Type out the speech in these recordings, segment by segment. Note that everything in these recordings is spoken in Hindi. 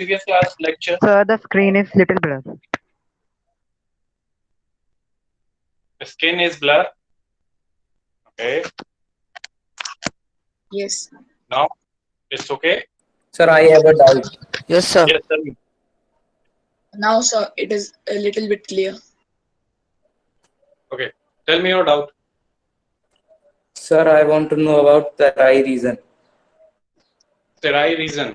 previous class lecture? Sir, the screen is little blur. The skin is blur. Okay. Yes. Now it's okay. Sir, I have a doubt. Yes, sir. Yes, tell me. Now, sir, it is a little bit clear. Okay. Tell me your doubt. Sir, I want to know about the Rai region. Terai region.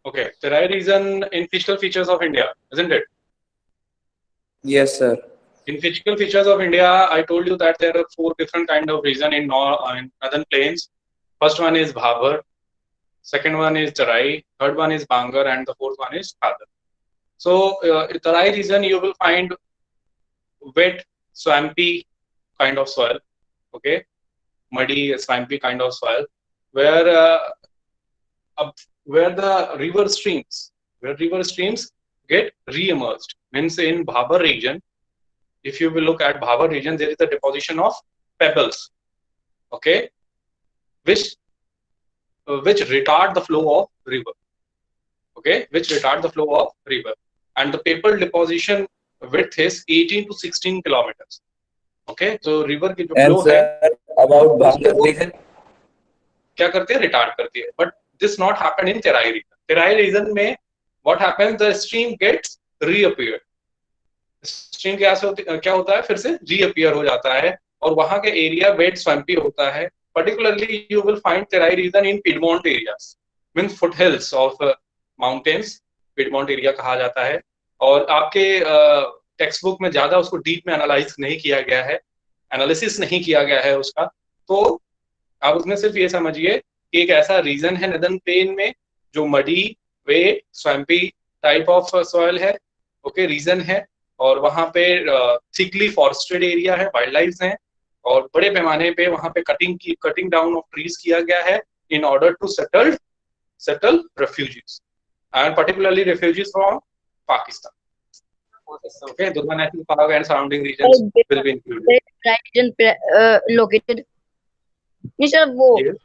Okay. Terai region in physical features of India, isn't it? Yes, sir. In physical features of India, I told you that there are 4 different kind of region in northern plains. First one is Bhabur, second one is Terai, third one is Bangar, and the fourth one is Khadar. So, in Terai region, you will find wet, swampy kind of soil. Okay, muddy, swampy kind of soil, where where the river streams get re-emerged. Means in Bhabur region, if you will look at Bhabur region, there is a deposition of pebbles, okay, which retard the flow of river, okay, which retard the flow of river, and the pebble deposition width is 18 to 16 kilometers, okay. So river की जो And flow है sir, about उसको Bhangar वो region. क्या करती है, रिटार्ड करती है. But this not happen in Terai region. Terai region में what happens, the stream gets reappear. Stream क्या होता है, फिर से रीअपीयर हो जाता है, और वहां के एरिया वेट स्वैम्पी होता है. Particularly you will find Terai region in piedmont areas, means foothills of mountains, piedmont area कहा जाता है. और आपके टेक्स्ट बुक में ज्यादा उसको डीप में एनालाइज नहीं किया गया है, एनालिसिस नहीं किया गया है उसका. तो आप उसमें सिर्फ ये समझिए कि एक ऐसा रीजन है नदर्न प्लेन में जो muddy, wet, swampy type of soil है, ओके, रीजन है. और वहां पे थिकली फॉरेस्टेड एरिया है, वाइल्ड लाइफ हैं, और बड़े पैमाने पे वहां पे कटिंग डाउन ऑफ ट्रीज किया गया है in order to settle refugees, and particularly refugees from Pakistan. Okay, Durga National Park and surrounding regions will be included. Region located. Yes, sir, Yes.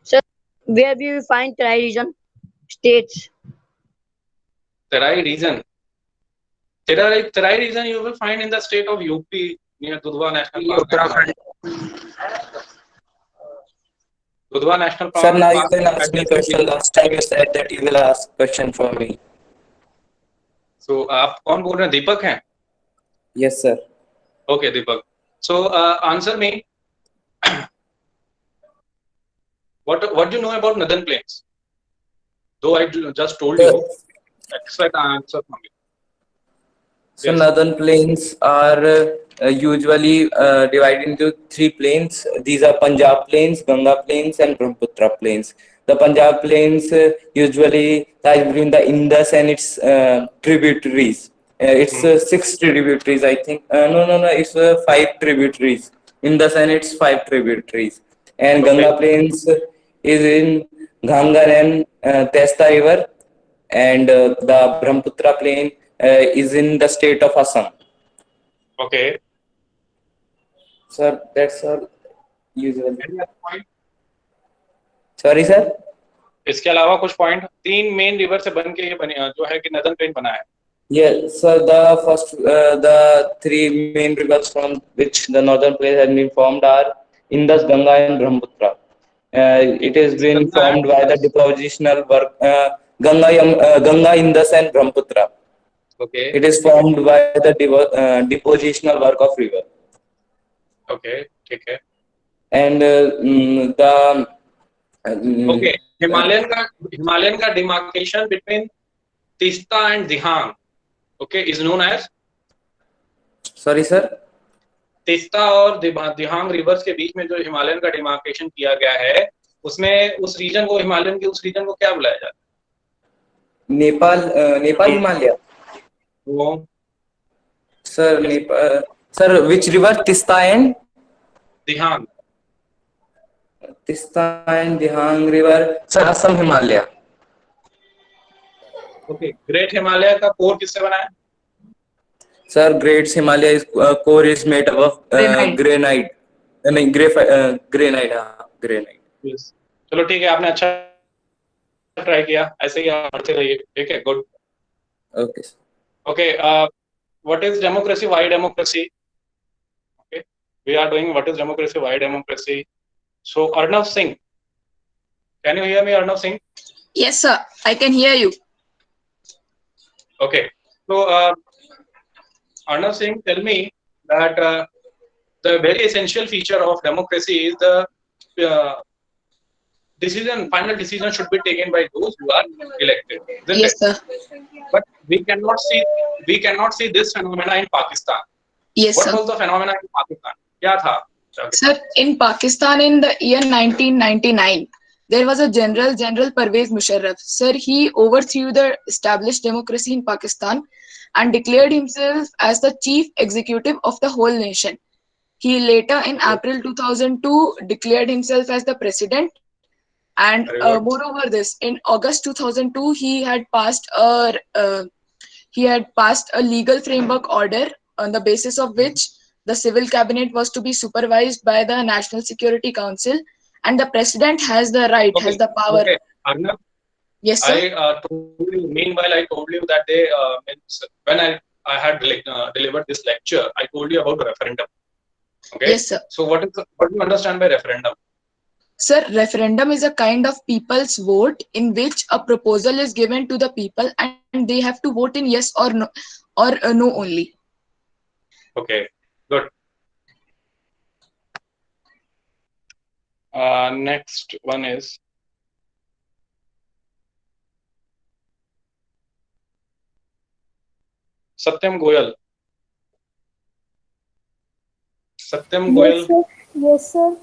sir, where we will find Terai region states. Terai region. Terai region you will find in the state of UP near Dudhwa National Park. Dudhwa National Park. Sir, now you can ask me question. Last time you said that you will ask question for me. So आप कौन बोल रहे हैं, दीपक हैं? Yes, sir. Okay, Deepak. So answer me. What do you know about Northern Plains? Though I just told you, expect an answer from you. So Yes. northern plains are usually divided into 3 plains. These are Punjab plains, Ganga plains, and Brahmaputra plains. The Punjab plains usually lies between the Indus and its tributaries. It's 6 tributaries, I think. No. It's 5 tributaries. Indus and its 5 tributaries. And Okay. Ganga plains is in Ghangar and Testa river, and the Brahmaputra plain is in the state of Assam. Okay. Sir, that's all usually. Any other point? Sorry, sir. इसके अलावा कुछ पॉइंट, 3 मेन रिवर से बन के ये बने जो है कि नदर्न प्लेन बना है. Yeah, sir. The 3 main rivers from which the northern plains have been formed are Indus, Ganga, and Brahmaputra. It has been formed by the depositional work Ganga, Indus, and Brahmaputra. Okay. It is formed by the depositional work of river. Okay. ठीक है. And Okay. Himalayan का demarcation between Tista and Dihang, okay, is known as. Sorry, sir. Teesta और दिहांग रिवर्स के बीच में जो हिमालयन का डिमार्केशन किया गया है, उसमें उस रीजन को, हिमालयन के उस रीजन को क्या बुलाया जाता है? Nepal, Himalaya. वो Sir, Nepal. Sir, which river? Tista and Dihang. River. Sir, Assam, Himalaya. Okay. Great Himalaya का कोर किससे बना है? Sir, Great Himalaya core is made up of granite. Granite. Yes. चलो ठीक है, आपने अच्छा ट्राई किया, ऐसे ही आप पढ़ते रहिए, ठीक है? Good. Okay, sir. Okay, what is democracy, why democracy? Okay, we are doing what is democracy, why democracy. So Arnav Singh, can you hear me, Arnav Singh? Yes, sir. I can hear you. Okay, so Arnav Singh, tell me that the very essential feature of democracy is the uh, final decision should be taken by those who are elected, isn't it? Yes, sir. But we cannot see this phenomena in Pakistan. Yes, What sir. was the phenomena in Pakistan? क्या था? Sir, in Pakistan in the year 1999, there was a General Pervez Musharraf. Sir, he overthrew the established democracy in Pakistan and declared himself as the chief executive of the whole nation. He later, in April 2002, declared himself as the president. And Very good. moreover, this in August 2002, he had passed a legal framework order on the basis of which the civil cabinet was to be supervised by the National Security Council, and the president has the right, Okay, has the power. okay, Arnav, Yes, sir. meanwhile, I told you that they when I had delivered this lecture, I told you about referendum. Okay. Yes, sir. So what do you understand by referendum? Sir, referendum is a kind of people's vote in which a proposal is given to the people and they have to vote in yes or no, or no only. Okay, good. Next one is Satyam Goyal. Satyam Goyal. Yes, sir. Yes, sir.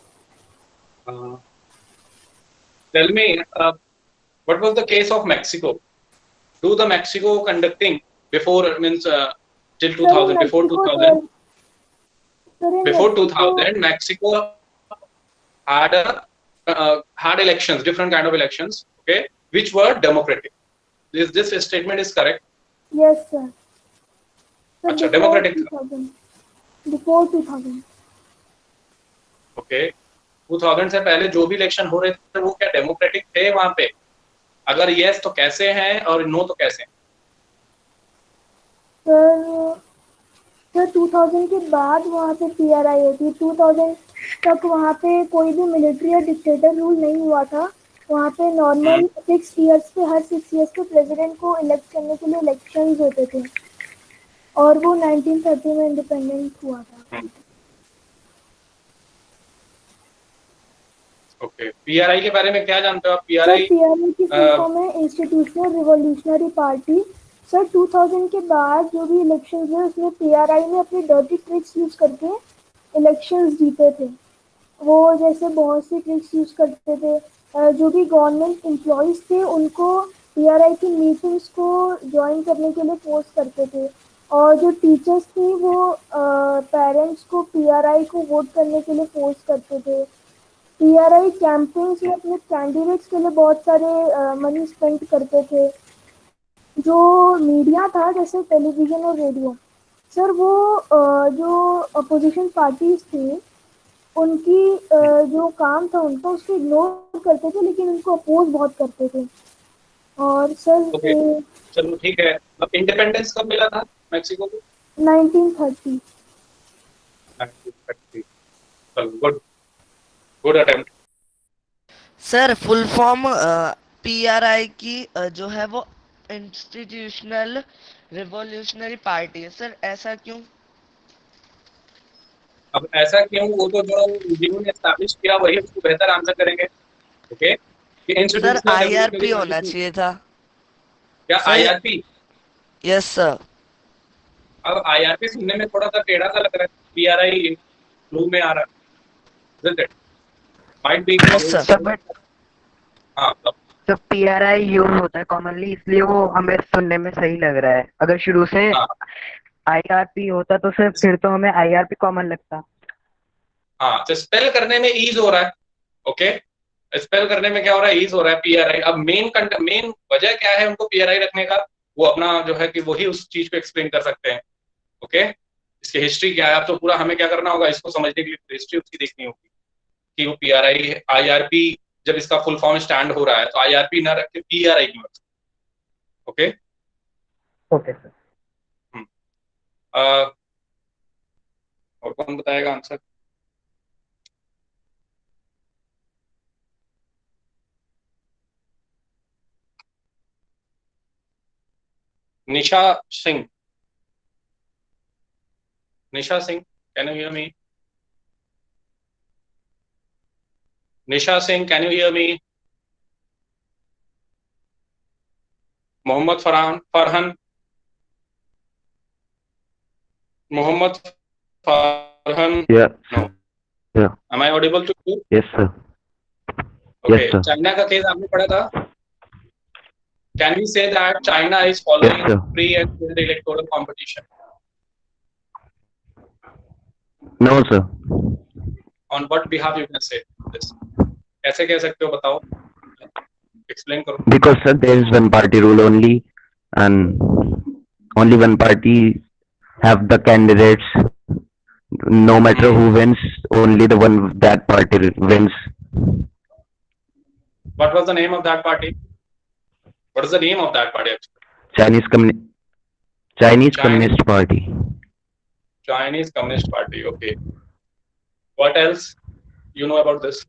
Tell me, what was the case of Mexico? Do the Mexico conducting before means till 2000, before 2000, before 2000, Mexico had had elections, different kind of elections, okay, which were democratic. This statement is correct. Yes, sir. Sir, अच्छा, before democratic. 2000. Before 2000. ओके, 2000 से पहले जो भी इलेक्शन हो रहे थे वो क्या डेमोक्रेटिक थे वहां पे? अगर यस तो कैसे हैं और नो तो कैसे हैं? सर 2000 के बाद वहाँ पे PRI होती, 2000 तक वहाँ पे कोई भी मिलिट्री या डिक्टेटर रूल नहीं हुआ था. वहाँ पे नॉर्मल 6 इयर्स पे, हर 6 इयर्स पे प्रेसिडेंट को इलेक्ट करने के लिए इलेक्शंस होते थे और वो 1930 में इंडिपेंडेंट हुआ था. ओके, पीआरआई के बारे में क्या जानते हो आप? सर पीआरआई की फुल फॉर्म है इंस्टीट्यूशनल रिवॉल्यूशनरी पार्टी. सर 2000 के बाद जो भी इलेक्शंस हुए उसमें PRI ने अपने डर्टी ट्रिक्स यूज करके इलेक्शंस जीते थे. वो जैसे बहुत सी ट्रिक्स यूज करते थे. जो भी गवर्नमेंट एम्प्लॉयज थे उनको PRI की मीटिंग्स को ज्वाइन करने के लिए फोर्स करते थे और जो टीचर्स थे वो पेरेंट्स को PRI को वोट करने के लिए फोर्स करते थे. PRI कैंपेन्स में अपने कैंडिडेट्स के लिए बहुत सारे मनी स्पेंड करते थे. जो मीडिया था जैसे टेलीविजन और रेडियो, सर वो जो अपोजिशन पार्टीज थी उनकी जो काम था उनका उसको इग्नोर करते थे लेकिन उनको अपोज बहुत करते थे. और सर चलो ठीक है, अब इंडिपेंडेंस कब मिला था मैक्सिको को? 1930. 1930. चलो, good attempt. Sir full form PRI की जो है वो इंस्टीट्यूशनल रिवॉल्यूशनरी पार्टी है. सर ऐसा क्यों? अब ऐसा क्यों, वो तो जो जिन्होंने एस्टैब्लिश किया वही उसको बेहतर आंसर करेंगे. ओके, कि सर इंस्टीट्यूशनल IRP होना चाहिए था. क्या IRP? Yes sir. अब IRP सुनने में थोड़ा सा टेढ़ा सा लग रहा है, PRI फ्लो में आ रहा है, isn't it? Might be. हाँ, तो PRI यूज होता है कॉमनली, इसलिए वो हमें सुनने में सही लग रहा है. अगर शुरू से IRP होता तो सर फिर तो हमें IRP कॉमन लगता. हाँ, तो स्पेल करने में ईज हो रहा है. ओके, स्पेल करने में क्या हो रहा है? ईज हो रहा है PRI. अब मेन वजह क्या है उनको PRI रखने का? वो अपना जो है कि वही उस चीज को एक्सप्लेन कर सकते हैं. ओके, इसकी हिस्ट्री क्या है? अब तो पूरा हमें क्या करना होगा, इसको समझने के लिए हिस्ट्री उसकी देखनी होगी कि वो PRI IRP जब इसका फुल फॉर्म स्टैंड हो रहा है तो IRP ना रख के PRI क्यों रख? Okay okay sir. और कौन बताएगा answer? Nisha Singh, Nisha Singh, can you hear me? Nisha Singh, can you hear me? Mohammad Farhan, Mohammad Farhan, Yeah, no, yeah, am I audible to you? yes, sir. Okay, Yes, sir. China का केस आपने पढ़ा था? Can we say that China is Yes, following sir. free and fair electoral competition? No, sir. On what behalf you can say this? कैसे कह सकते हो बताओ? Explain करो. Because, sir, there is one party rule only, and only one party have the candidates. No matter who wins, only the one that party wins. What was the name of that party? What is the name of that party actually? Chinese Communist Party. Chinese Communist Party. Okay. What else you know about this?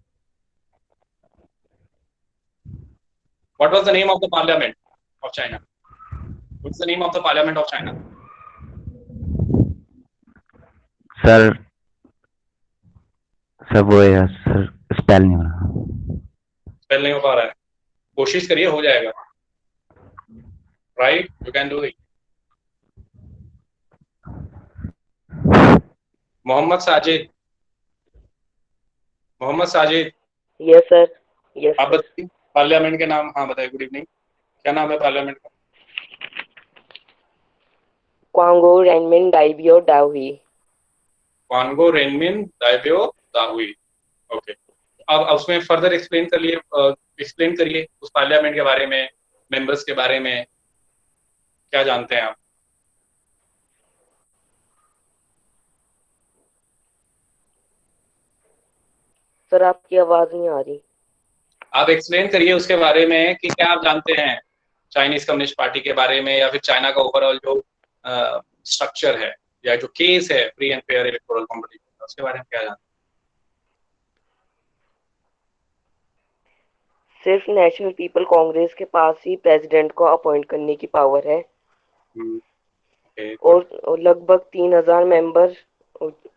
What was the name of the parliament of China? What's the name of the parliament of China? Sir, वो है यार, sir, spell नहीं हो रहा. Spell नहीं हो पा रहा है. कोशिश करिए, हो जाएगा. Right? You can do it. Mohammad Sajid. Mohammad Sajid. Yes sir. Yes आप बताइए पार्लियामेंट के नाम. हाँ बताइए. Good evening. क्या नाम है पार्लियामेंट का? Quanguo Renmin Daibiao Dahui. Quanguo Renmin Daibiao Dahui. Okay. अब उसमें फर्दर एक्सप्लेन करिए उस पार्लियामेंट के बारे में, मेंबर्स के बारे में क्या जानते हैं आप? सर आपकी आवाज नहीं आ रही। आप एक्सप्लेन करिए उसके बारे में कि क्या आप जानते हैं चाइनीज कम्युनिस्ट पार्टी के बारे में, या फिर चाइना का ओवरऑल जो स्ट्रक्चर है या जो केस है free and fair electoral competition, उसके बारे में क्या जानते हैं? सिर्फ नेशनल पीपल कांग्रेस के पास ही प्रेसिडेंट को अपॉइंट करने की पावर है। Okay, और लगभग 3000 मेंबर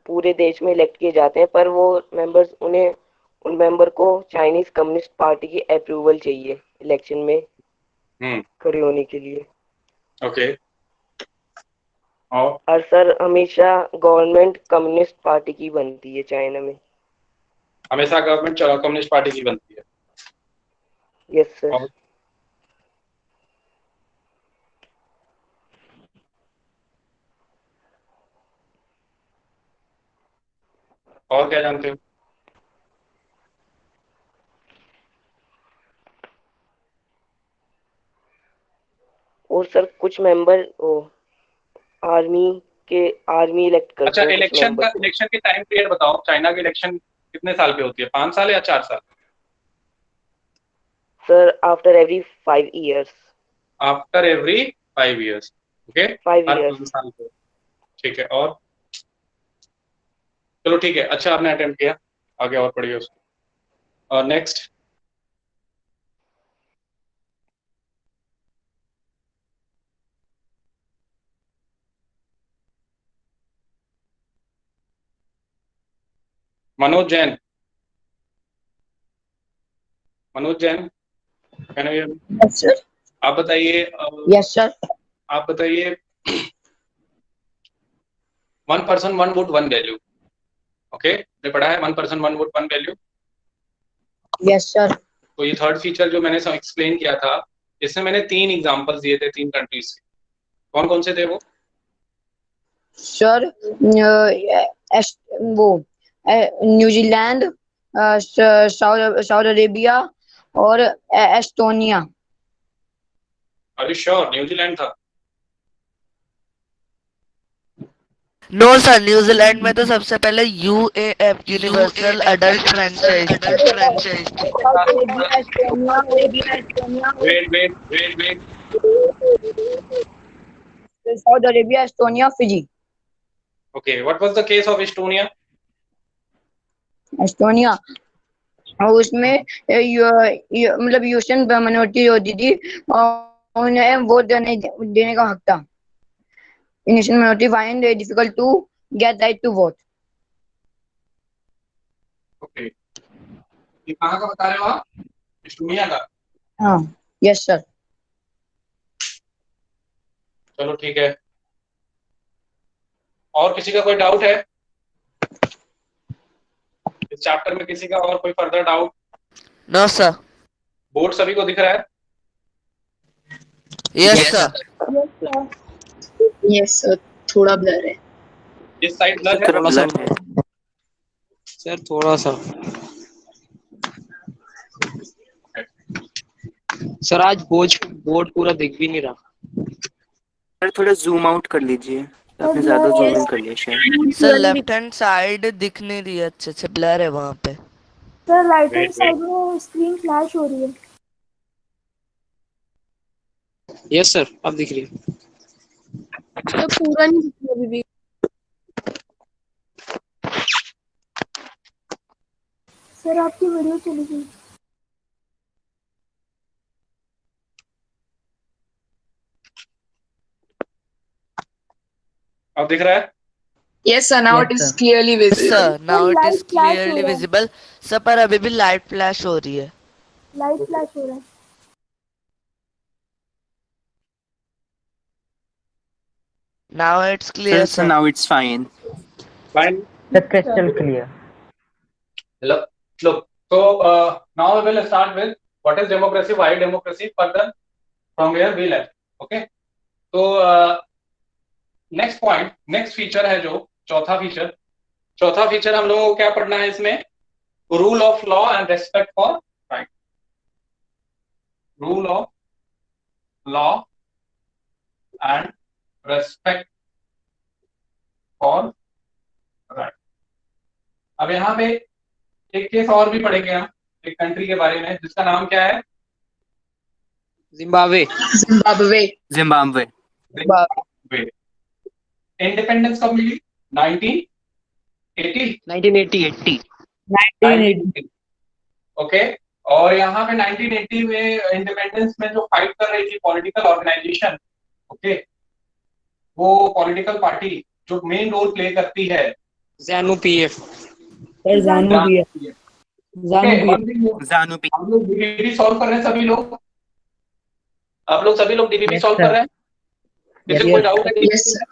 पूरे देश में इलेक्ट किए जाते हैं, पर वो मेंबर्स उन मेंबर को चाइनीज कम्युनिस्ट पार्टी की अप्रूवल चाहिए इलेक्शन में खड़े होने के लिए। ओके. और सर हमेशा गवर्नमेंट कम्युनिस्ट पार्टी की बनती है चाइना में। हमेशा गवर्नमेंट कम्युनिस्ट पार्टी की बनती है। Yes sir. और क्या जानते हो? और सर कुछ मेंबर आर्मी इलेक्ट करते अच्छा, हैं। इलेक्शन की टाइम पीरियड बताओ। चाइना की इलेक्शन कितने साल पे होती है? 5 साल या 4 साल? Sir after every 5 years. After every 5 years. Okay, 5 हर इयर्स। 5 साल पे। ठीक है, और चलो ठीक है, अच्छा आपने अटेम्प्ट किया, आगे और पढ़िए उसको। Next. Manoj Jain, can you? Yes sir. आप बताइए। Yes sir. आप बताइए 1 पर्सन 1 वोट 1 वैल्यू। ओके, ने पढ़ा है 1 person 1 vote 1 value. Yes sir. तो ये थर्ड फीचर जो मैंने एक्सप्लेन किया था, इसमें मैंने 3 एग्जांपल्स दिए थे 3 कंट्रीज के। कौन कौन से थे वो? सर वो न्यूजीलैंड, सऊदी अरेबिया और Estonia. Are you sure New Zealand था? नो सर, न्यूजीलैंड में तो सबसे पहले यूएएफ यूनिवर्सल एडल्ट फ्रेंचाइज थी। Arabia, Estonia, wait wait wait wait Saudi Arabia, Estonia, Fiji. Okay, what was the case of Estonia? Estonia और उसमें मतलब यूएन माइनॉरिटी होती थी और उन्हें वोट देने का हक था. Asian minority find it difficult to get right to vote. Okay, ये कहाँ का बता रहे हो आप? एस्टोनिया का? हाँ, यस सर. चलो ठीक है, और किसी का कोई डाउट है इस चैप्टर में? किसी का और कोई further doubt? No sir. Board सभी को दिख रहा है? Yes sir. Yes, sir. थोड़ा ब्लर है. इस साइड ब्लर है? थोड़ा सा सर, थोड़ा सा. सर आज बोर्ड पूरा दिख भी नहीं रहा. सर थोड़ा जूम आउट कर लीजिए, आपने ज्यादा जूम इन कर लिया शायद. सर लेफ्ट हैंड साइड दिख नहीं रही है अच्छे से, ब्लर है वहाँ पे. सर राइट हैंड साइड में स्क्रीन फ्लैश हो रही है. यस सर, अब दिख रही है. तो पूरा नहीं दिख रहा अभी भी. सर आपकी वीडियो चली गई. अब दिख रहा है? Yes, sir. Now it is clearly visible. Sir now it is Light flash हो क्लियरली रहा है. विजिबल. सर पर अभी भी लाइट फ्लैश हो रही है. लाइट फ्लैश हो रहा है. Now it's clear sir sir. Now it's fine. Fine. crystal clear. Look. So now we will start with what is democracy, why democracy, further from where we left. Okay. तो नेक्स्ट पॉइंट, नेक्स्ट फीचर है जो चौथा फीचर हम लोगों को क्या पढ़ना है इसमें? Rule of law and respect for right. Rule of law and respect for right. अब यहाँ पे एक केस और भी पढ़ेंगे हम, एक कंट्री के बारे में जिसका नाम क्या है? जिम्बाब्वे. इंडिपेंडेंस कब मिली? 1980. 1980. ओके. और यहाँ पे 1980 में इंडिपेंडेंस में जो फाइट कर रही थी पॉलिटिकल ऑर्गेनाइजेशन, ओके, वो पॉलिटिकल पार्टी जो मेन रोल प्ले करती है, ZANU PF. ZANU PF. जानू पी. हम लोग डीबीपी सॉल्व कर रहे हैं सभी लोग. आप लोग सभी लोग डीबीपी सॉल्व कर रहे हैं? किसी को कोई डाउट है? Yes, sir.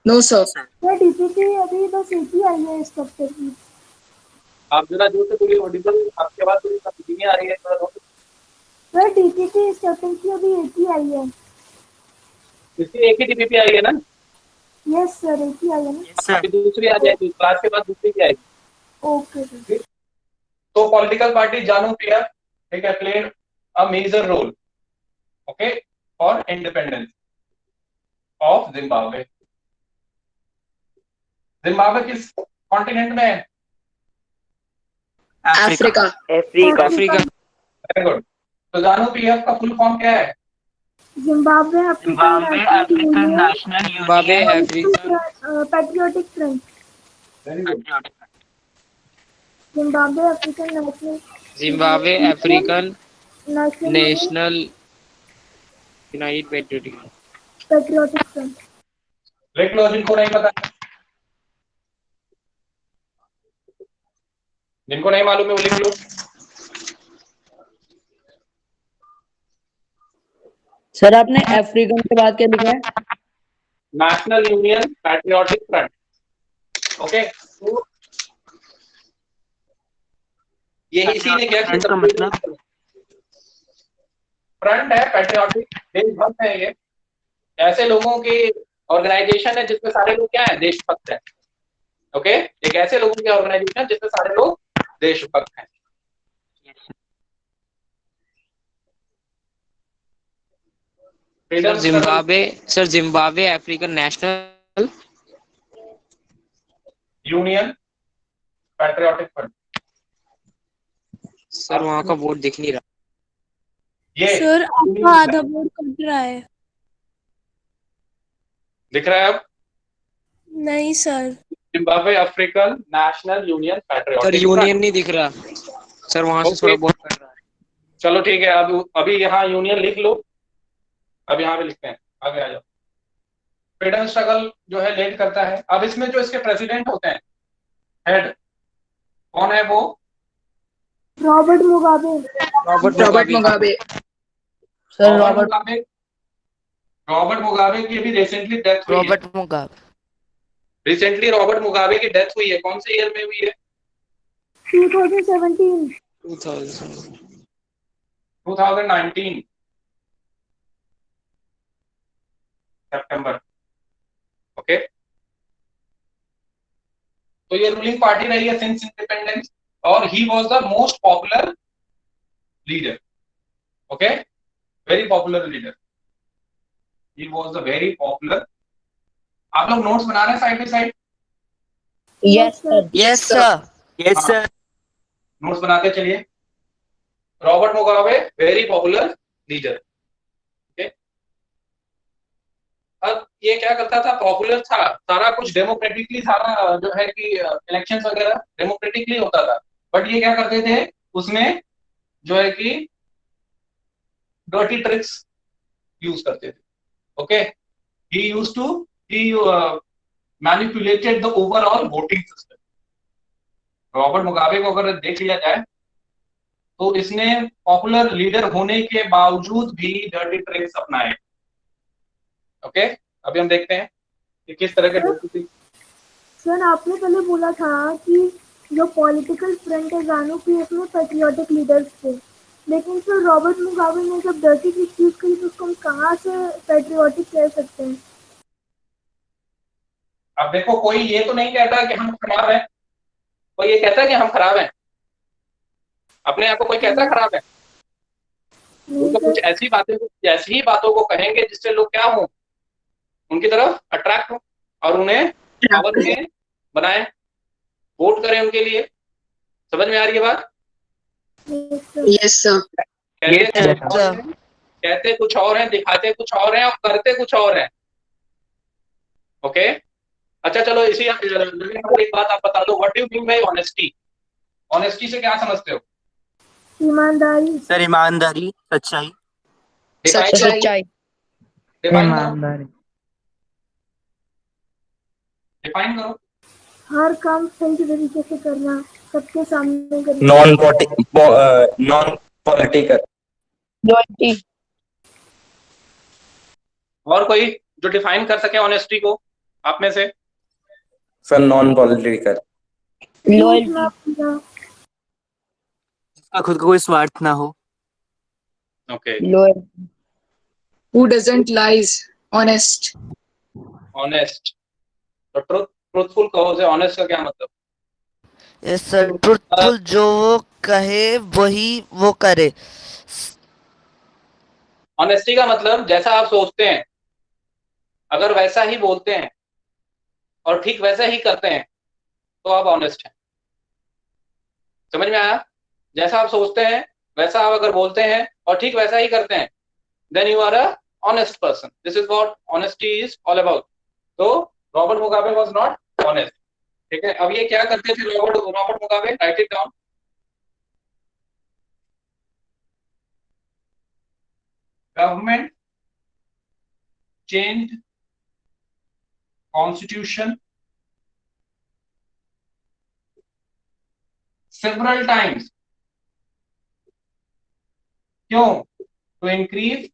No, sir. Sir DPP अभी बस एक ही आई है स्ट्रक्चर की. आप जरा जोर से बोलिए, ऑडिबल आपके आवाज थोड़ी धीमी आ रही है. सर डीपीपी स्ट्रक्चर की अभी एक ही आई है. इसकी एक ही डीबीपी आई है ना? यस सर, एक ही आई है ना. सर दूसरी आ जाएगी क्लास के बाद, दूसरी की आएगी. Okay sir. तो पॉलिटिकल पार्टी जानू पीएफ, ठीक है, played a major role, okay, for independence of Zimbabwe. Zimbabwe किस कॉन्टिनेंट में है? Africa. अफ्रीका. Very good. तो जानू पीएफ का फुल फॉर्म क्या है? Zimbabwe African National Zimbabwe African Patriotic Front. Very good. Zimbabwe African National Zimbabwe African National United Patriotic. Patriotic Front. लिख लो जिनको नहीं पता, जिनको नहीं मालूम है वो लिख लो. सर आपने अफ्रीकन के बाद क्या लिखा है? National union patriotic front. Okay. तो ये इसीलिए क्या कि का मतलब फ्रंट है, पैट्रियोटिक, देशभक्त है. ये ऐसे लोगों की ऑर्गेनाइजेशन है जिसमें सारे लोग क्या है? देशभक्त है. ओके. एक ऐसे लोगों की ऑर्गेनाइजेशन जिसमें सारे लोग देशभक्त हैं. Sir Zimbabwe African national union patriotic front. Sir वहाँ का वोट दिख नहीं रहा। ये सर आपका आधा बोर्ड कट रहा है। दिख रहा है अब? नहीं sir. Zimbabwe African national union sir patriotic union नहीं दिख रहा सर, वहाँ से थोड़ा बहुत कट रहा है। चलो ठीक है, अब अभी यहाँ यूनियन लिख लो, अब यहाँ पे लिखते हैं, आगे आ जाओ। फ्रीडम स्ट्रगल जो है लीड करता है। अब इसमें जो इसके प्रेसिडेंट होते हैं, हेड कौन है वो? Robert Mugabe. Robert Mugabe. Sir Robert Mugabe की भी रिसेंटली डेथ हुई है। Robert Mugabe. Recently Robert Mugabe की डेथ हुई है, कौन से ईयर में हुई है? 2017। 2019 सितंबर। ओके, तो ये रूलिंग पार्टी रही है सिंस इंडिपेंडेंस, और he was the most popular leader. Okay, very popular leader, he was the very popular. आप लोग नोट्स बना रहे हैं side by side? Yes sir. Yes sir. Yes sir. Notes बनाते चलिए। Robert Mugabe very popular leader. Okay, अब ये क्या करता था? पॉपुलर था, सारा कुछ डेमोक्रेटिकली, सारा जो है कि इलेक्शंस वगैरह डेमोक्रेटिकली होता था, बट ये क्या करते थे उसमें जो है कि डर्टी ट्रिक्स यूज करते थे। Okay, he used to he manipulated the overall voting system. Robert Mugabe को अगर देख लिया जाए तो इसने पॉपुलर लीडर होने के बावजूद भी डर्टी ट्रिक्स अपनाए। ओके, अभी हम देखते हैं कि किस तरह के डर्टी ट्रिक्स। सर आपने पहले बोला था कि जो पॉलिटिकल फ्रंट है ZANU-PF में पैट्रियोटिक लीडर्स थे, लेकिन फिर रॉबर्ट मुगाबे ने जब डर्टी ट्रिक्स यूज करी तो उसको हम कहाँ से पैट्रियोटिक कह सकते हैं? अब देखो, कोई ये तो नहीं कहता कि हम खराब हैं, कोई ये कहता है कि हम खराब हैं? अपने आप को कोई कहता है खराब है? वो तो कुछ ऐसी बातों को कहेंगे जिससे लोग क्या हो, उनकी तरफ अट्रैक्ट हो और उन्हें पावर में बनाए, वोट करें उनके लिए। समझ में आ रही है बात? Yes sir. कहते कुछ और हैं, दिखाते कुछ और हैं और करते कुछ और हैं। ओके, अच्छा चलो इसी एक बात आप बता दो, what do you mean by honesty? Honesty से क्या समझते हो? ईमानदारी। सर ईमानदारी, सच्चाई। सच्चाई। डिफाइन करो। हर काम सही तरीके से करना, सबके सामने करना। Non political. लॉयल्टी। और कोई जो डिफाइन कर सके ऑनेस्टी को आप में से? Sir non political. लॉयल्टी। जिसका खुद का कोई स्वार्थ ना हो। Okay, loyalty. Who doesn't lies, honest. Honest. तो ट्रूथफुल कहो से ऑनेस्ट का क्या मतलब? यस सर, ट्रूथफुल, जो वो कहे वही वो करे। ऑनेस्टी का मतलब जैसा आप सोचते हैं अगर वैसा ही बोलते हैं और ठीक वैसा ही करते हैं तो आप ऑनेस्ट हैं। समझ में आया? जैसा आप सोचते हैं वैसा आप अगर बोलते हैं और ठीक वैसा ही करते हैं, then you are a honest person. This is what honesty is all about. तो Robert Mugabe was not honest. ठीक है, अब ये क्या करते थे Robert Mugabe? Write it down. Government change constitution several times. क्यों? To increase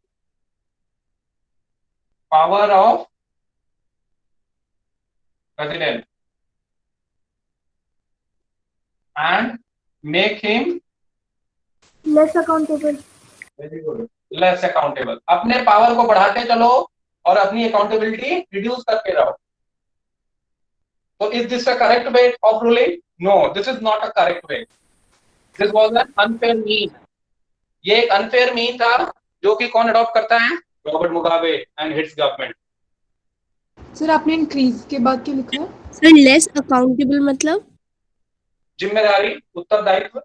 power of president and make him less accountable. very good, less accountable. अपने पावर को बढ़ाते चलो और अपनी अकाउंटेबिलिटी रिड्यूस करते रहो। So is this a correct way of ruling? No, this is not a correct way. This was an unfair mean. ये एक अनफेयर मीन था जो कि कौन अडॉप्ट करता है? Robert Mugabe and hits government. Sir आपने इंक्रीज के बाद क्या लिखा है? सर लेस अकाउंटेबल मतलब? जिम्मेदारी, उत्तरदायित्व।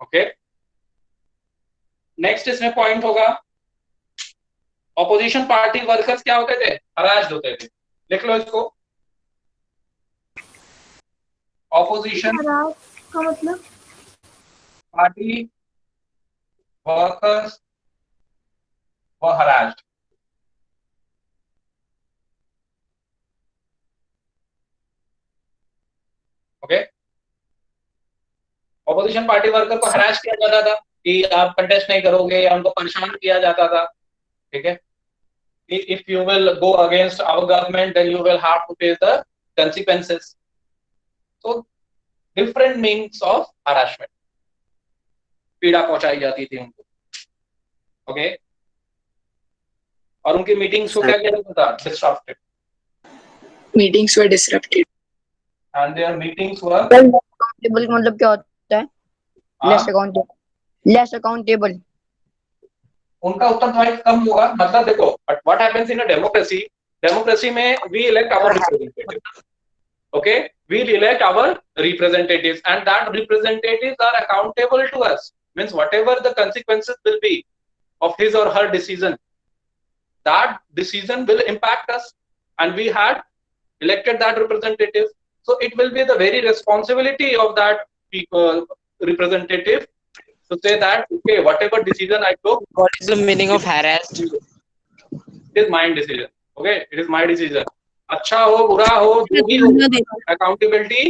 ओके, नेक्स्ट इसमें पॉइंट होगा, ऑपोजिशन पार्टी वर्कर्स क्या होते थे? हरास्ड होते थे। लिख लो इसको, ऑपोजिशन का मतलब? पार्टी वर्कर्स व harassed. Okay, opposition party worker को हरास किया जाता था कि आप कंटेस्ट नहीं करोगे, या उनको परेशान किया जाता था। ठीक है, if you will go against our government then you will have to face the consequences. So different means of harassment, पीड़ा पहुंचाई जाती थी उनको। ओके, और उनकी मीटिंग्स को क्या किया जाता था? Disrupted. Meetings were disrupted and their meetings were accountable मतलब क्या होता है? Less accountable. उनका उत्तरदायित्व कम होगा। मतलब देखो, but what happens in a democracy, democracy में we elect our representative. Okay, we'll elect our representatives and that representatives are accountable to us. Means whatever the consequences will be of his or her decision, that decision will impact us, and we had elected that representative. So it will be the very responsibility of that people, representative, to say that okay, whatever decision I took, What is the meaning of harassed? it is my decision. Okay, it is my decision. अच्छा हो बुरा हो जो भी हो, अकाउंटेबिलिटी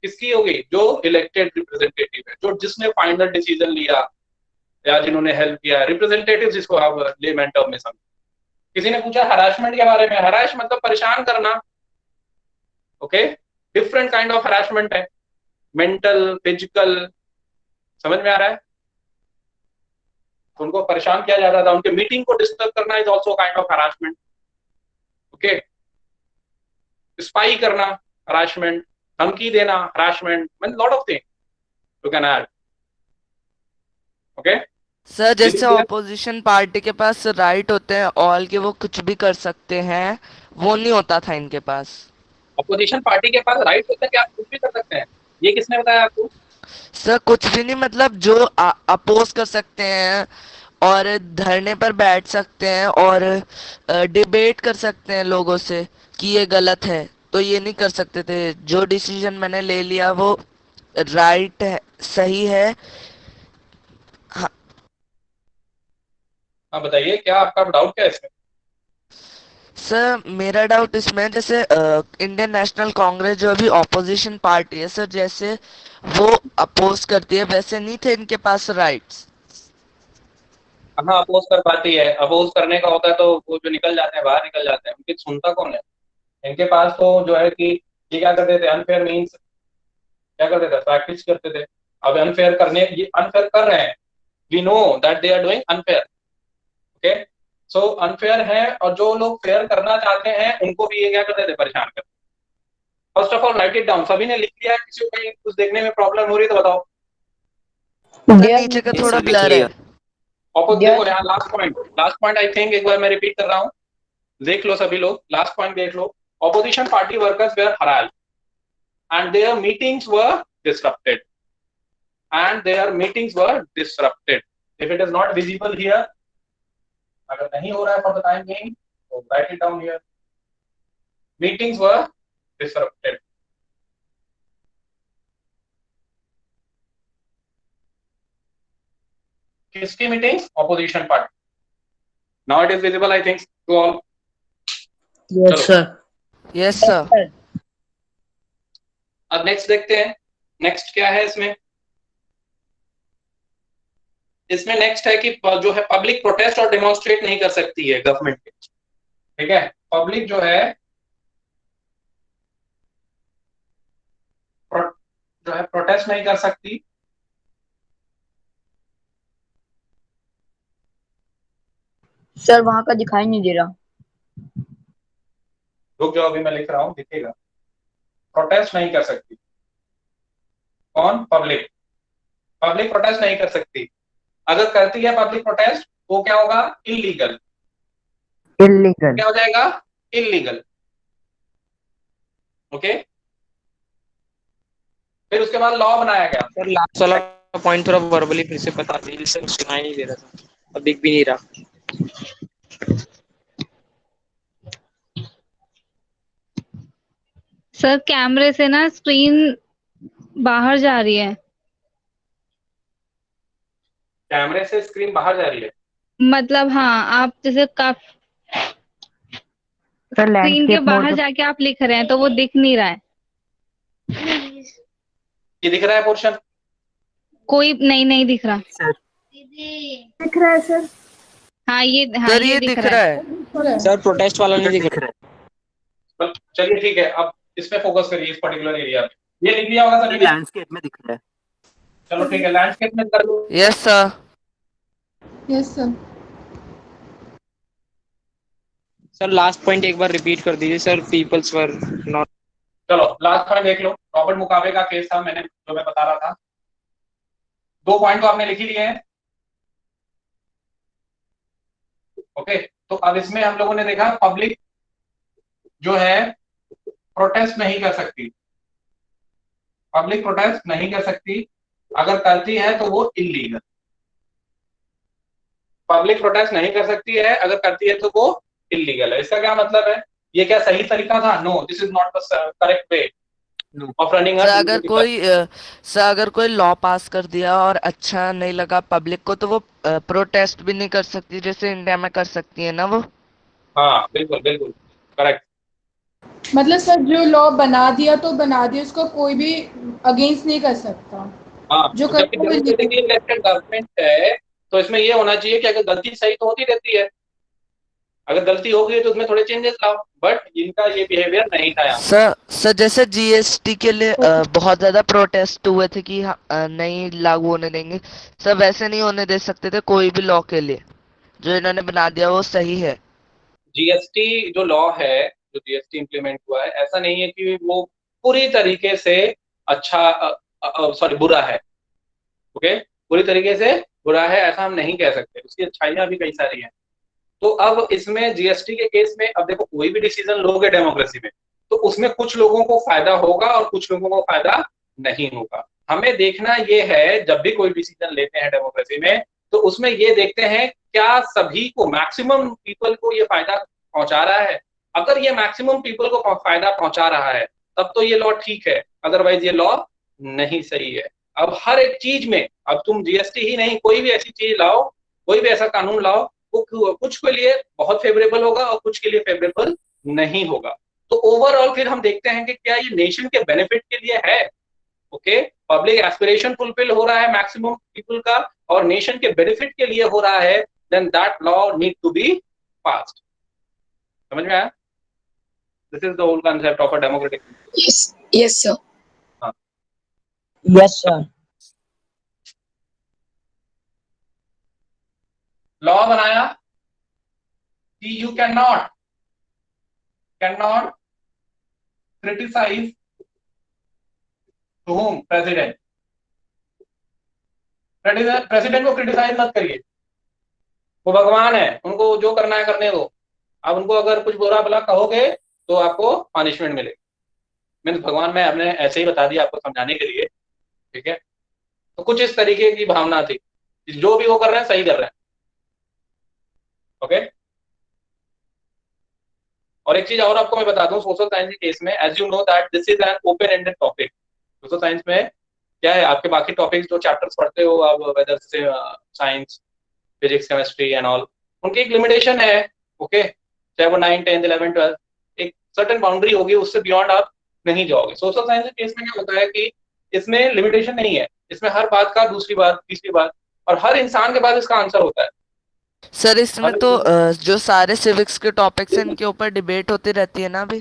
किसकी होगी? जो इलेक्टेड रिप्रेजेंटेटिव है, जो जिसने फाइनल डिसीजन लिया या जिन्होंने हेल्प किया। रिप्रेजेंटेटिव जिसको आप लेमैन टर्म में समझो। किसी ने पूछा हरासमेंट के बारे में, हरास मतलब परेशान करना। Okay, different kind of harassment है, मेंटल, फिजिकल, समझ में आ रहा है? तो उनको परेशान किया जाता था, उनके मीटिंग को डिस्टर्ब करना is also kind of harassment. Okay, spy करना हरासमेंट, धमकी देना harassment, mean lot of thing you can add. Okay sir जैसे ऑपोजिशन पार्टी के पास राइट होते हैं ऑल के, वो कुछ भी कर सकते हैं, वो नहीं होता था इनके पास। अपोजिशन पार्टी के पास राइट होता है कि आप कुछ भी कर सकते हैं, ये किसने बताया आपको? सर कुछ भी नहीं, मतलब जो अपोज कर सकते हैं और धरने पर बैठ सकते हैं और डिबेट कर सकते हैं लोगों से कि ये गलत है, तो ये नहीं कर सकते थे। जो डिसीजन मैंने ले लिया वो राइट है, सही है। हाँ, हाँ बताइए, क्या आपका डाउट क्या है इसमें? सर मेरा डाउट इसमें है, जैसे इंडियन नेशनल कांग्रेस जो अभी ऑपोजिशन पार्टी है सर, जैसे वो अपोज करती है वैसे नहीं थे इनके पास राइट्स। हाँ, अपोज कर पाती है। अपोज करने का होता है तो वो जो निकल जाते हैं, बाहर निकल जाते हैं, उनकी सुनता कौन है? इनके पास तो जो है कि ये क्या करते थे, अनफेयर मीन्स क्या करते थे? प्रैक्टिस करते थे। अब अनफेयर करने, ये अनफेयर कर रहे हैं, we know that they are doing unfair. Okay, so unfair है, और जो लोग फेयर करना चाहते हैं उनको भी ये क्या करते थे? परेशान करते। First of all right it down. सभी ने लिख लिया है? किसी को कहीं कुछ देखने में प्रॉब्लम हो रही है तो बताओ। नीचे का थोड़ा ब्लर है। देखो यहाँ लास्ट पॉइंट आई थिंक एक बार मैं रिपीट कर रहा हूँ, देख लो सभी लोग, लास्ट पॉइंट देख लो। Opposition party workers were harassed and their meetings were disrupted, if it is not visible here, अगर नहीं हो रहा है for the time being, so write it down here. Meetings were disrupted. किसकी meetings? Opposition party. Now it is visible I think to all. Yes sir, yes sir. अब नेक्स्ट देखते हैं, नेक्स्ट क्या है इसमें? इसमें नेक्स्ट है कि जो है पब्लिक प्रोटेस्ट और डेमोन्स्ट्रेट नहीं कर सकती है गवर्नमेंट के। ठीक है, पब्लिक जो है प्रोटेस्ट नहीं कर सकती। सर वहां का दिखाई नहीं दे रहा। रुक जाओ, अभी मैं लिख रहा हूँ, दिखेगा। प्रोटेस्ट नहीं कर सकती कौन? पब्लिक। पब्लिक प्रोटेस्ट नहीं कर सकती। अगर करती है पब्लिक प्रोटेस्ट वो क्या होगा? इलीगल। इलीगल। क्या हो जाएगा? इलीगल। ओके, फिर उसके बाद लॉ बनाया गया। सर लास्ट वाला पॉइंट थोड़ा वर्बली फिर से बता दीजिए सर, सुनाई नहीं दे रहा था, अब दिख भी नहीं रहा। सर कैमरे से ना स्क्रीन बाहर जा रही है। कैमरे से स्क्रीन बाहर जा रही है? मतलब हाँ, आप जैसे सर स्क्रीन के लैंडस्केप मोड बाहर जाके आप लिख रहे हैं तो वो दिख नहीं रहा है। ये दिख रहा है पोर्शन? कोई नहीं दिख रहा। सर दिख रहा है सर। हाँ सर ये ये दिख दिख रहा रहा है। है। सर प्रोटेस्ट वाला नहीं दिख दिख रहा। रहा है। चलिए ठीक है, अब इसमें फोकस करिए, इस पर्टिकुलर एरिया में। ये लिख लिया होगा सभी ने? लैंडस्केप में दिख रहा है। चलो ठीक है, लैंडस्केप में कर लो। Yes sir. Yes sir. Sir last point एक बार रिपीट कर दीजिए सर, पीपल्स वर नॉट। चलो लास्ट पॉइंट देख लो। रॉबर्ट मुगाबे का केस था, जो मैं बता रहा था। 2 पॉइंट तो आपने लिख ही लिए हैं। ओके, तो अब इसमें हम लोगों ने देखा पब्लिक जो है प्रोटेस्ट नहीं कर सकती। पब्लिक प्रोटेस्ट नहीं कर सकती, अगर करती है तो वो इलीगल। पब्लिक प्रोटेस्ट नहीं कर सकती है, अगर करती है तो वो इलीगल है। इसका क्या मतलब है? ये क्या सही तरीका था? No, this is not the correct way of running sir अगर कोई लॉ पास कर दिया और अच्छा नहीं लगा पब्लिक को तो वो प्रोटेस्ट भी नहीं कर सकती जैसे इंडिया में कर सकती है ना वो। हाँ बिल्कुल बिल्कुल करेक्ट। मतलब सर जो लॉ बना दिया तो बना दिया, उसको कोई भी अगेंस्ट नहीं कर सकता। हाँ, जो तो जबकि करता है वो डेमोक्रेटिकली इलेक्टेड गवर्नमेंट है, तो इसमें ये होना चाहिए कि अगर गलती सही तो होती रहती है, अगर गलती हो गई तो उसमें थोड़े चेंजेस लाओ, बट इनका ये बिहेवियर नहीं था यहाँ। सर जैसे जीएसटी के लिए बहुत ज्यादा प्रोटेस्ट हुए थे कि नहीं लागू होने देंगे। सर वैसे नहीं होने दे सकते थे कोई भी लॉ के लिए, जो इन्होंने बना दिया वो सही है। जीएसटी जो लॉ है, जो जीएसटी इंप्लीमेंट हुआ है, ऐसा नहीं है कि वो पूरी तरीके से अच्छा सॉरी बुरा है। ओके, पूरी तरीके से बुरा है ऐसा हम नहीं कह सकते, उसकी अच्छाइयां भी कई सारी हैं। तो अब इसमें जीएसटी के केस में, अब देखो कोई भी डिसीजन लोगे डेमोक्रेसी में, तो उसमें कुछ लोगों को फायदा होगा और कुछ लोगों को फायदा नहीं होगा। हमें देखना ये है, जब भी कोई डिसीजन लेते हैं डेमोक्रेसी में, तो उसमें ये देखते हैं क्या सभी को, मैक्सिमम पीपल को ये फायदा पहुंचा रहा है। अगर ये मैक्सिमम पीपल को फायदा पहुंचा रहा है तब तो ये लॉ ठीक है, अदरवाइज ये लॉ नहीं सही है। अब हर एक चीज में, अब तुम जीएसटी ही नहीं, कोई भी ऐसी चीज लाओ, कोई भी ऐसा कानून लाओ, वो कुछ के लिए बहुत फेवरेबल होगा और कुछ के लिए फेवरेबल नहीं होगा। तो ओवरऑल फिर हम देखते हैं कि क्या ये नेशन के बेनिफिट के लिए है। ओके, पब्लिक एस्पिरेशन फुलफिल हो रहा है मैक्सिमम पीपल का और नेशन के बेनिफिट के लिए हो रहा है, then that law need to be passed. समझ में आया? This is the whole concept of a democratic. Yes sir. Yes sir. Law बनाया कि you can not criticise to home president को क्रिटिसाइज मत करिए, वो भगवान है, उनको जो करना है करने दो। अब उनको अगर कुछ बुरा भला कहोगे तो आपको पनिशमेंट मिलेगी। मैंने भगवान में आपने ऐसे ही बता दिया आपको समझाने के लिए, ठीक है? तो कुछ इस तरीके की भावना थी, जो भी वो कर रहे हैं सही कर रहे हैं। ओके, और एक चीज और आपको मैं बता दूं, सोशल साइंस के केस में, as you know that this is an open ended topic. Social science में क्या है, आपके बाकी टॉपिक्स जो चैप्टर्स पढ़ते हो आप, वेदर से science, physics, chemistry and all, उनकी एक लिमिटेशन है। ओके, चाहे वो 9, 10, 11, 12, एक सर्टेन बाउंड्री होगी, उससे बियॉन्ड आप नहीं जाओगे। सोशल साइंस के केस में क्या होता है कि इसमें लिमिटेशन नहीं है, इसमें हर बात का दूसरी बात, तीसरी बात, और हर इंसान के पास इसका आंसर होता है। सर इसमें तो जो सारे सिविक्स के टॉपिक्स हैं इनके ऊपर डिबेट होती रहती है ना अभी।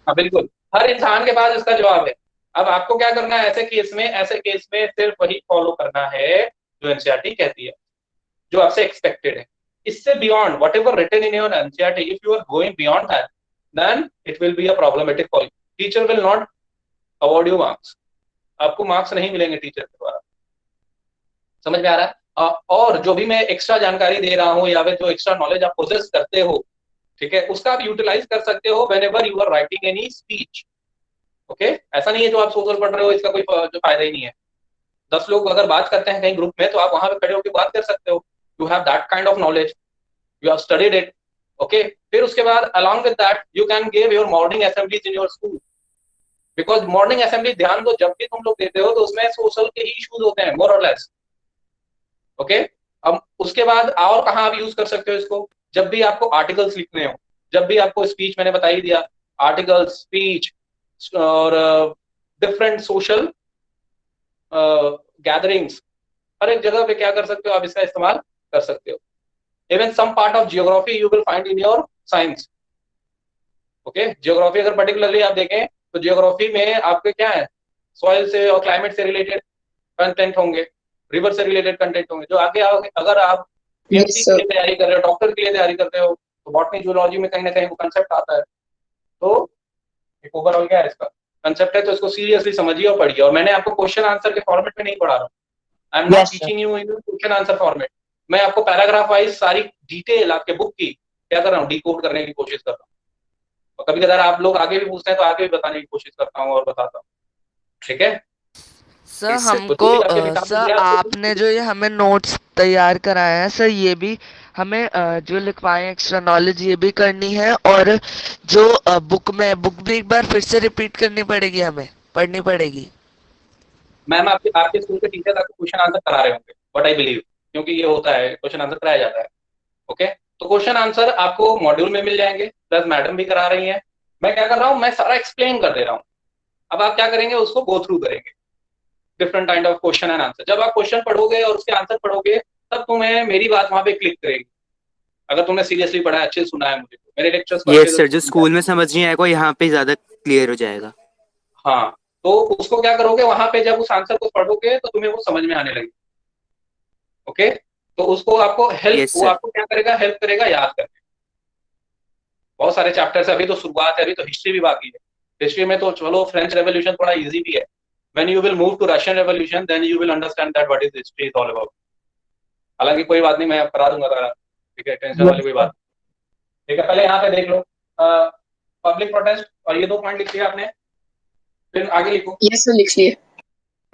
हाँ बिल्कुल, हर इंसान के पास इसका जवाब है। अब आपको क्या करना है ऐसे केस में सिर्फ वही फॉलो करना है जो एनसीईआरटी कहती है, जो आपसे एक्सपेक्टेड है। इससे beyond whatever written in your NCERT, if you are going beyond that, then it will be a problematic for you. Teacher will not award you marks, आपको मार्क्स नहीं मिलेंगे टीचर के द्वारा। समझ में आ रहा है? और जो भी मैं एक्स्ट्रा जानकारी दे रहा हूँ या फिर जो एक्स्ट्रा नॉलेज आप प्रोसेस करते हो, ठीक है, उसका आप यूटिलाइज कर सकते हो whenever you are writing any speech. Okay, ऐसा नहीं है जो आप सोशल पढ़ रहे हो इसका कोई जो फायदा ही नहीं है। 10 लोग अगर बात करते हैं कहीं ग्रुप में तो आप वहां पे खड़े होकर बात कर सकते हो। You have that kind of knowledge, you have studied it. Okay, फिर उसके बाद along with that you can give your morning assemblies in your school, because morning assembly ध्यान दो, जब भी तुम लोग देते हो तो उसमें सोशल के ही इश्यूज होते हैं मोर और लेस। ओके, अब उसके बाद और कहाँ आप यूज कर सकते हो इसको, जब भी आपको आर्टिकल्स लिखने हो, जब भी आपको स्पीच, मैंने बता ही दिया, आर्टिकल्स, स्पीच और डिफरेंट सोशल गैदरिंग्स, हर एक जगह पे क्या कर सकते हो आप, इसका इस्तेमाल कर सकते हो। Even some part of geography you will find in your science. Okay, geography अगर पर्टिकुलरली आप देखें तो जियोग्राफी में आपके क्या है, सॉइल से और क्लाइमेट से रिलेटेड कंटेंट होंगे, रिवर से रिलेटेड कंटेंट होंगे, जो आगे अगर आप पीएमसी के लिए तैयारी कर रहे हो, डॉक्टर के लिए तैयारी करते हो, तो बॉटनी जूलॉजी में कहीं ना कहीं वो कंसेप्ट आता है। तो एक ओवरऑल क्या है इसका कंसेप्ट है, तो इसको सीरियसली समझिए और पढ़िए। और मैंने आपको क्वेश्चन आंसर के फॉर्मेट में नहीं पढ़ा रहा हूँ, I am not teaching you in question answer format. मैं आपको पैराग्राफ वाइज सारी डिटेल आपके बुक की क्या कर रहा हूँ, डिकोड करने की कोशिश कर रहा हूँ। और कभी कभार आप लोग आगे भी पूछते हैं तो आगे भी बताने की कोशिश करता हूँ और बताता हूँ। ठीक है सर हमको सर आपने जो ये हमें नोट्स तैयार कराया है सर, ये भी हमें जो लिखवाए एक्स्ट्रा नॉलेज ये भी करनी है, और जो बुक में बुक भी एक बार फिर से रिपीट करनी पड़ेगी, हमें पढ़नी पड़ेगी। मैम आपके स्कूल के टीचर आपको क्वेश्चन आंसर करा रहे होंगे, व्हाट आई बिलीव, क्योंकि ये होता है क्वेश्चन आंसर कराया जाता है। ओके, तो क्वेश्चन आंसर आपको मॉड्यूल में मिल जाएंगे, प्लस मैडम भी करा रही हैं। मैं क्या कर रहा हूँ, मैं सारा एक्सप्लेन कर दे रहा हूँ। अब आप क्या करेंगे, उसको गो थ्रू करेंगे, different kind of question and answer. जब आप क्वेश्चन पढ़ोगे और उसके आंसर पढ़ोगे तब तुम्हें मेरी बात वहां पे क्लिक करेगी। अगर तुमने सीरियसली पढ़ा है, अच्छे से सुना है मुझे, मेरे लेक्चर्स को यस सर, जो स्कूल में समझ नहीं आएगा यहाँ पे ज्यादा क्लियर हो जाएगा। हाँ, तो उसको क्या करोगे, वहां पे जब उस आंसर को पढ़ोगे तो तुम्हें वो समझ में आने लगेगी। ओके, तो उसको आपको हेल्प वो आपको क्या करेगा, हेल्प करेगा याद करने। बहुत सारे चैप्टर्स, अभी तो शुरुआत है, अभी तो हिस्ट्री भी बाकी है। हिस्ट्री में तो चलो फ्रेंच रेवोल्यूशन थोड़ा इजी भी है। When you will move to Russian Revolution, then you will understand that what is history is all about. हालांकि कोई बात नहीं, मैं करा दूंगा सारा, ठीक है, टेंशन वाली कोई बात। ठीक है, पहले यहाँ पे देख लो पब्लिक प्रोटेस्ट, और ये 2 पॉइंट लिख लिया आपने, फिर आगे लिखो। यस सर, लिख लिए।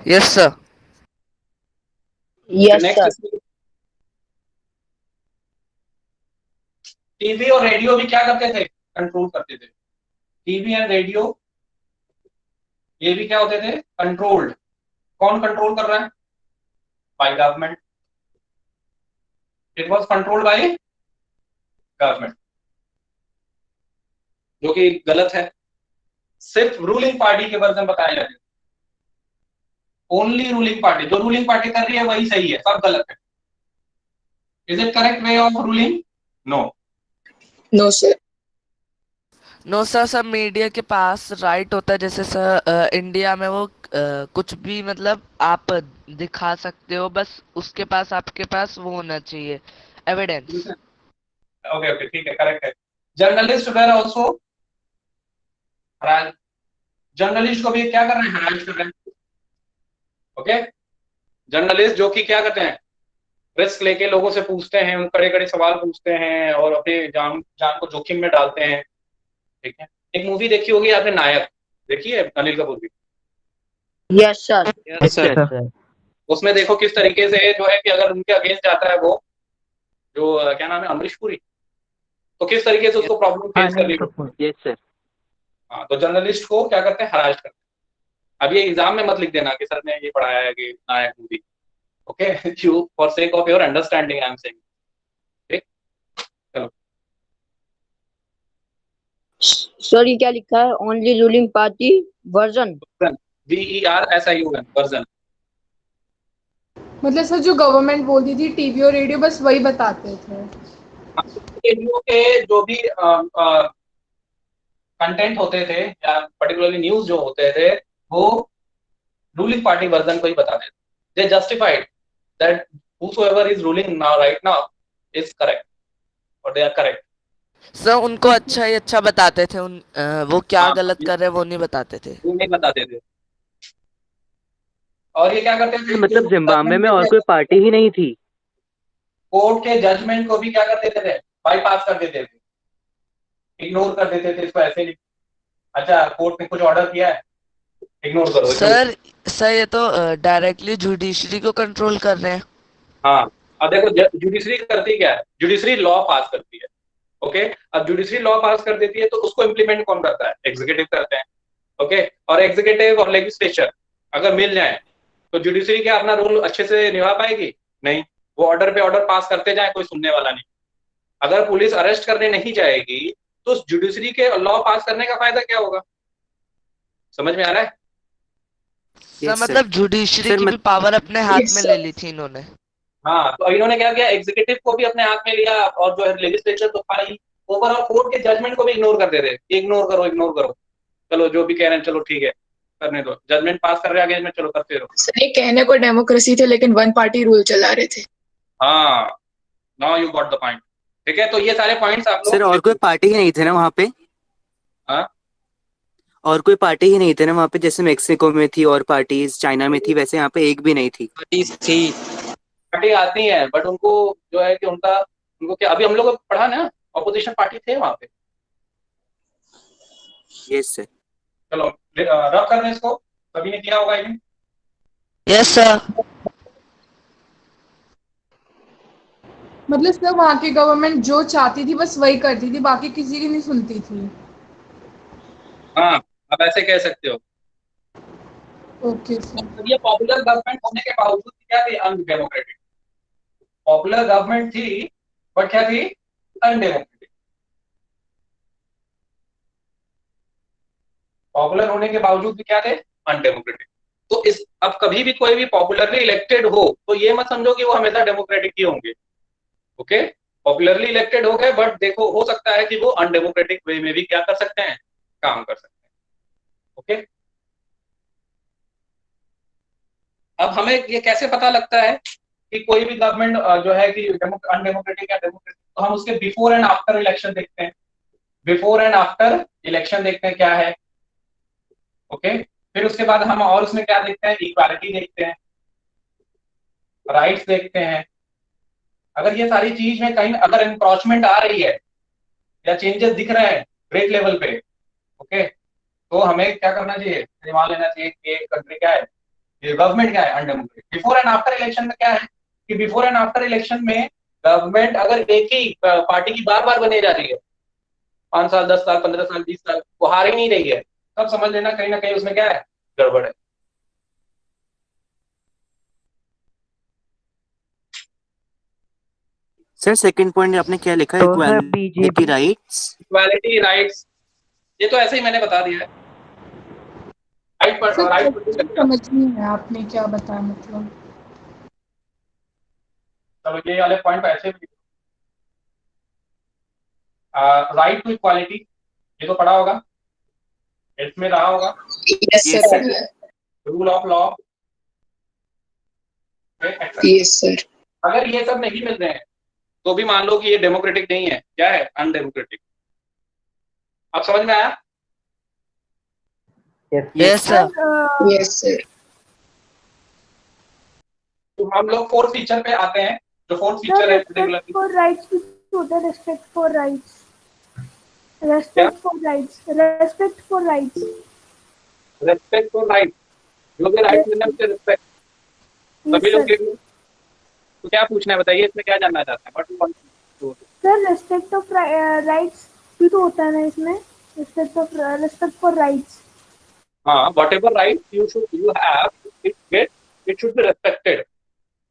Yes sir. Yes sir. TV और रेडियो भी क्या करते थे, कंट्रोल करते थे। टीवी एंड रेडियो ये भी क्या होते थे, कंट्रोल्ड। कौन कंट्रोल कर रहा है, by government. It was controlled by government, जो कि गलत है। सिर्फ रूलिंग पार्टी के वर्जन बताए जाते हैं, ओनली रूलिंग पार्टी, जो रूलिंग पार्टी कर रही है वही सही है, सब गलत है। Is it correct way of ruling? No, no sir. No sir, सब मीडिया के पास राइट होता है, जैसे सर इंडिया में वो कुछ भी मतलब आप दिखा सकते हो, बस उसके पास आपके पास वो होना चाहिए एविडेंस। ओके ओके, ठीक है, करेक्ट है। जर्नलिस्ट वेर आल्सो हराज, जर्नलिस्ट को भी क्या कर रहे हैं, हराज कर रहे हैं। ओके, जर्नलिस्ट जो कि क्या करते हैं, रिस्क लेके लोगों से पूछते हैं, कड़े कड़े सवाल पूछते हैं और अपने जान को जोखिम में डालते हैं। ठीक है, एक मूवी देखी होगी आपने, नायक, देखी है, अनिल कपूर की? Yes sir. Yes sir. उसमें देखो किस तरीके से जो है कि अगर उनके अगेंस्ट जाता है वो जो क्या नाम है, अमरीश पुरी, तो किस तरीके से उसको प्रॉब्लम फेस करनी पड़ती है। Yes sir. हाँ, तो जर्नलिस्ट को क्या करते हैं, हराज करते हैं। अब ये एग्जाम में मत लिख देना कि सर ने ये पढ़ाया है कि Nayak movie. Okay, you for sake of your understanding I am saying. ठीक, चलो। सर ये क्या लिखा है, only ruling party version, VERSION version. मतलब सर जो गवर्नमेंट बोलती थी टीवी और रेडियो बस वही बताते थे। रेडियो के जो भी कंटेंट होते थे या पर्टिकुलरली न्यूज जो होते थे वो रूलिंग पार्टी वर्जन को ही बताते थे। They justified that whosoever is ruling now right now is correct or they are correct। Sir उनको अच्छा ही अच्छा बताते थे, वो क्या गलत कर रहे हैं वो नहीं बताते थे, वो नहीं बताते थे। और ये क्या करते थे, मतलब जिम्बाब्वे में और कोई पार्टी ही नहीं थी, कोर्ट के जजमेंट को भी क्या कर देते थे, बाईपास कर देते थे। इग्नोर कर देते थे इसको, ऐसे नहीं। अच्छा कोर्ट ने कुछ ऑर्डर किया है, इग्नोर करो। सर ये तो डायरेक्टली जुडिशरी को कंट्रोल कर रहे हैं। हाँ, अब देखो जुडिशरी करती क्या है, जुडिशरी लॉ पास करती है। ओके, अब जुडिशरी लॉ पास कर देती है तो उसको इम्प्लीमेंट कौन करता है, एग्जीक्यूटिव करते हैं। ओके, और एग्जीक्यूटिव और लेजिस्लेचर अगर मिल जाए तो जुडिशरी क्या अपना रोल अच्छे से निभा पाएगी? नहीं, वो ऑर्डर पे ऑर्डर पास करते जाए, कोई सुनने वाला नहीं। अगर पुलिस अरेस्ट करने नहीं जाएगी तो जुडिशरी के लॉ पास करने का फायदा क्या होगा? समझ में आ रहा है? सर मतलब जुडिशरी की भी पावर अपने हाथ में ले ली थी इन्होंने। हाँ, तो इन्होंने क्या किया, एग्जीक्यूटिव को भी अपने हाथ में लिया, और जो है लेजिस्लेचर तो था ही, ओवरऑल कोर्ट के जजमेंट को भी इग्नोर कर दे रहे, इग्नोर करो इग्नोर करो, चलो जो भी कह रहे हैं चलो ठीक है करने दो, जजमेंट पास कर रहे हैं आगे में, चलो करते रहो। सर ये कहने को डेमोक्रेसी थे लेकिन वन पार्टी रूल चला रहे थे। हाँ, now you got the point. ठीक है, तो ये सारे पॉइंट्स आप लोग। सर और कोई पार्टी ही नहीं थे ना वहाँ पे? हाँ, और कोई पार्टी ही नहीं थे ना वहाँ पे? जैसे मेक्सिको में थी और पार्टीज, चाइना में थी, वैसे यहाँ पे एक भी नहीं थी। पार्टी आती है बट उनको जो है कि उनको क्या, अभी हम लोग पढ़ा ना, ऑपोजिशन पार्टी थे वहां पे। Yes sir. चलो रब कर दें इसको, सभी ने किया होगा ये। Yes sir. मतलब सर वहाँ की गवर्नमेंट जो चाहती थी बस वही करती थी, बाकी किसी की नहीं सुनती थी। हाँ, आप ऐसे कह सकते हो। Okay sir. ये पॉपुलर गवर्नमेंट होने के बावजूद क्या थी, अनडेमोक्रेटिक। पॉपुलर गवर्नमेंट थी बट क्या थी, अनडेमोक्रेटिक। पॉपुलर होने के बावजूद भी क्या थे, अनडेमोक्रेटिक। तो इस अब कभी भी कोई भी पॉपुलरली इलेक्टेड हो तो ये मत समझो कि वो हमेशा डेमोक्रेटिक ही होंगे। ओके, पॉपुलरली इलेक्टेड हो गए बट देखो हो सकता है कि वो अनडेमोक्रेटिक वे में भी क्या कर सकते हैं, काम कर सकते हैं। ओके, अब हमें ये कैसे पता लगता है कि कोई भी गवर्नमेंट जो है कि अनडेमोक्रेटिक या डेमोक्रेटिक? तो हम उसके बिफोर एंड आफ्टर इलेक्शन देखते हैं। बिफोर एंड आफ्टर इलेक्शन देखते हैं क्या है। ओके, फिर उसके बाद हम और उसमें क्या देखते हैं, इक्वालिटी देखते हैं, राइट्स देखते हैं। अगर ये सारी चीज में कहीं अगर एनक्रोचमेंट आ रही है या चेंजेस दिख रहे हैं ग्रेट लेवल पे, ओके, तो हमें क्या करना चाहिए, मान लेना चाहिए कि कंट्री क्या है, ये गवर्नमेंट क्या है, undemocratic. Before and after election में क्या है कि बिफोर एंड आफ्टर इलेक्शन में गवर्नमेंट अगर एक ही पार्टी की बार बार बने जा रही है, 5 साल 10 साल 15 साल 20 साल, वो हार ही नहीं रही है, तब समझ लेना कहीं ना कहीं उसमें क्या है, गड़बड़ है। सर सेकंड पॉइंट आपने क्या लिखा, इक्वालिटी राइट्स? इक्वालिटी राइट्स, ये तो ऐसे ही मैंने बता दिया है। राइट पर राइट समझ नहीं है आपने क्या बताया मतलब। चलो ये वाले पॉइंट ऐसे भी, राइट टू इक्वालिटी, ये तो पढ़ा होगा, इसमें रहा होगा। Yes sir. Rule of law. Yes sir. अगर ये सब नहीं मिल रहे हैं तो भी मान लो कि ये डेमोक्रेटिक नहीं है, क्या है, अनडेमोक्रेटिक। अब समझ में आया? Yes sir. Yes sir. तो हम लोग फोर्थ फीचर पे आते हैं, जो फोर्थ फीचर है रेस्पेक्ट फॉर राइट्स होता है, respect for rights, respect for rights, respect for rights, respect for right, जो भी राइट मिलना उससे रिस्पेक्ट सभी लोग के लिए। तो क्या पूछना है बताइए, इसमें क्या जानना चाहते हैं? सर रेस्पेक्ट ऑफ राइट्स भी तो होता है ना इसमें, रेस्पेक्ट फॉर राइट्स। हाँ, whatever rights you have, it should be respected.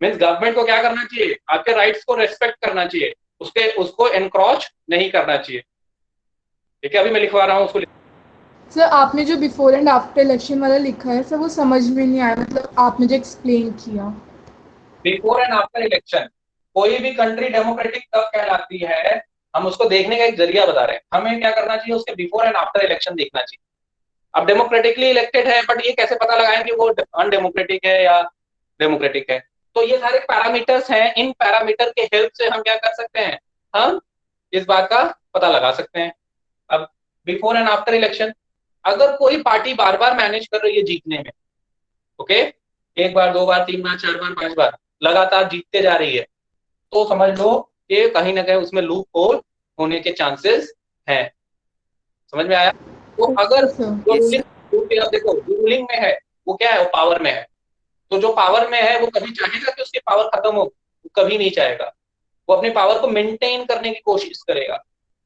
Means government को क्या करना चाहिए, आपके राइट्स को रेस्पेक्ट करना चाहिए, उसको एनक्रोच नहीं करना चाहिए। ठीक है, अभी मैं लिखवा रहा हूँ उसको। सर आपने जो बिफोर एंड आफ्टर इलेक्शन वाला लिखा है सर वो समझ में नहीं आया, मतलब आपने जो एक्सप्लेन किया। बिफोर एंड आफ्टर इलेक्शन, कोई भी कंट्री डेमोक्रेटिक कब कहलाती है, हम उसको देखने का एक जरिया बता रहे हैं। हमें क्या करना चाहिए, उसके बिफोर एंड आफ्टर इलेक्शन देखना चाहिए। अब डेमोक्रेटिकली इलेक्टेड है बट ये कैसे पता लगाएं कि वो अनडेमोक्रेटिक है या डेमोक्रेटिक है? तो ये सारे पैरामीटर्स हैं, इन पैरामीटर के हेल्प से हम क्या कर सकते हैं, हम इस बात का पता लगा सकते हैं। अब बिफोर एंड आफ्टर इलेक्शन, अगर कोई पार्टी बार बार मैनेज कर रही है जीतने में, ओके, 1 बार 2 बार 3 बार 4 बार 5 बार लगातार जीतते जा रही है, तो समझ लो कि कहीं ना कहीं उसमें लूप होल होने के चांसेस हैं। समझ में आया? तो अगर जो Yes, रूलिंग, देखो जो रूलिंग में है वो क्या है, वो पावर में है। तो जो पावर में है वो कभी चाहेगा कि उसकी पावर खत्म हो? वो कभी नहीं चाहेगा। वो अपनी पावर को मेंटेन करने की कोशिश करेगा।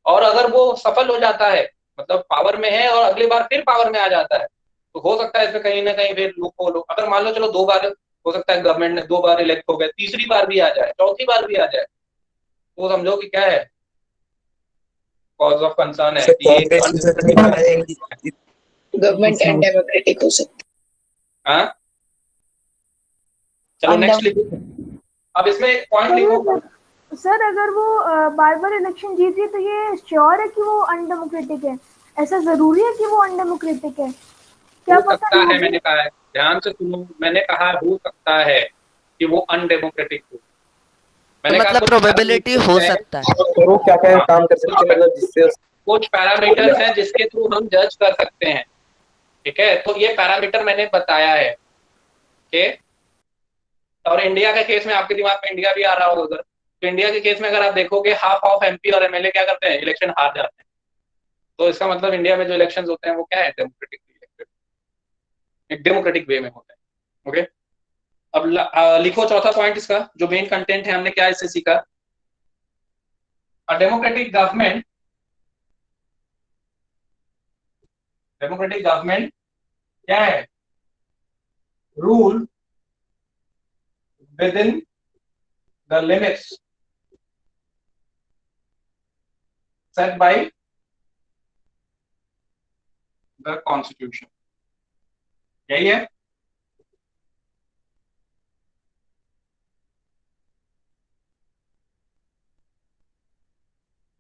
और अगर वो सफल हो जाता है, मतलब पावर में है और अगली बार फिर पावर में आ जाता है, तो हो सकता है इसमें कहीं ना कहीं फिर लूप होल हो। अगर मान लो चलो 2 बार हो सकता है, गवर्नमेंट ने 2 बार इलेक्ट हो गए, तीसरी बार भी आ जाए, चौथी बार भी आ जाए, तो समझो कि क्या है, कॉज ऑफ कंसर्न है So कि ये एक Congress is a undemocratic government undemocratic हो सकती हाँ, चलो नेक्स्ट लिखो। अब इसमें एक पॉइंट लिखो। सर अगर वो बार बार इलेक्शन जीती तो ये श्योर है कि वो अनडेमोक्रेटिक है? ऐसा जरूरी है कि वो अनडेमोक्रेटिक है? क्या हो पता सकता है, लोग मैंने कहा है, ध्यान से सुनो, मैंने कहा हो सकता है कि वो अनडेमोक्रेटिक हो। मैंने कहा मतलब कुछ प्रोबेबिलिटी हो पैरामीटर्स सकता है। और वो क्या क्या हाँ, काम कर सकते हैं, मतलब जिससे कुछ पैरामीटर्स हैं जिसके थ्रू हम जज कर सकते हैं। ठीक है, तो ये पैरामीटर मैंने बताया है। ओके, और इंडिया के केस में आपके दिमाग में इंडिया भी आ रहा होगा उधर। तो इंडिया के केस में अगर आप देखोगे, हाफ ऑफ एमपी और एमएलए क्या करते हैं, इलेक्शन हार जाते हैं। तो इसका मतलब इंडिया में जो इलेक्शन होते हैं वो क्या है, डेमोक्रेटिक इलेक्टेड, एक डेमोक्रेटिक वे में होते हैं। ओके, अब लिखो चौथा पॉइंट इसका, जो मेन कंटेंट है, हमने क्या इससे सीखा। डेमोक्रेटिक गवर्नमेंट, डेमोक्रेटिक गवर्नमेंट क्या है, rule with in the limits set by the constitution. यही है।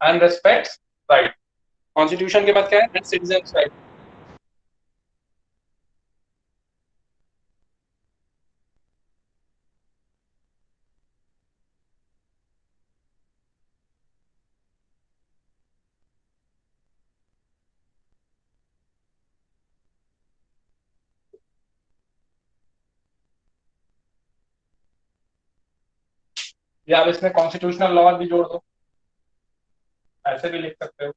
And respects right. कॉन्स्टिट्यूशन के बाद क्या है, एंड सिटीजंस राइट। या आप इसमें कॉन्स्टिट्यूशनल लॉ भी जोड़ दो, ऐसे भी लिख सकते हो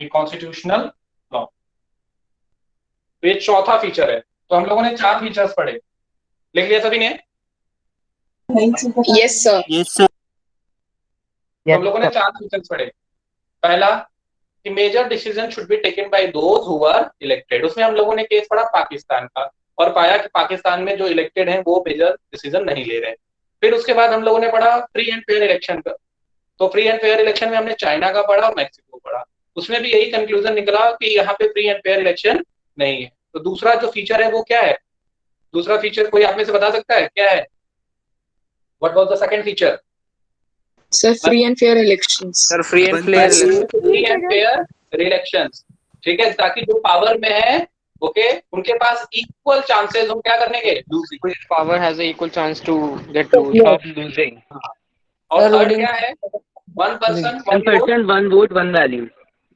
कि कॉन्स्टिट्यूशनल लॉ। तो ये चौथा फीचर है। तो हम लोगों ने 4 फीचर्स पढ़े, लिख लिया सभी ने? Yes sir. yes, sir. तो हम लोगों ने 4 फीचर्स पढ़े। पहला कि major decision should be taken by those who are elected. उसमें हम लोगों ने केस पढ़ा पाकिस्तान का, और पाया कि पाकिस्तान में जो इलेक्टेड हैं वो मेजर डिसीजन नहीं ले रहे। फिर उसके बाद हम लोगों ने पढ़ा फ्री एंड फेयर इलेक्शन का। तो फ्री एंड फेयर इलेक्शन में हमने चाइना का पढ़ा और मैक्सिको पढ़ा। उसमें भी यही कंक्लूजन निकला कि यहाँ पे फ्री एंड फेयर इलेक्शन नहीं है। तो दूसरा जो फीचर है वो क्या है, दूसरा फीचर कोई आप में से बता सकता है क्या है? What was the second feature? Sir free and fair elections. Sir free and One clear person. Election. Free and fair elections. ठीक है, ताकि जो पावर में है, ओके, उनके पास इक्वल चांसेस हो क्या करने के, losing. Which power has a equal chance to get lose of losing? और Sir, थर्ड ruling क्या है, 1 person 1 one vote person, one vote, one value.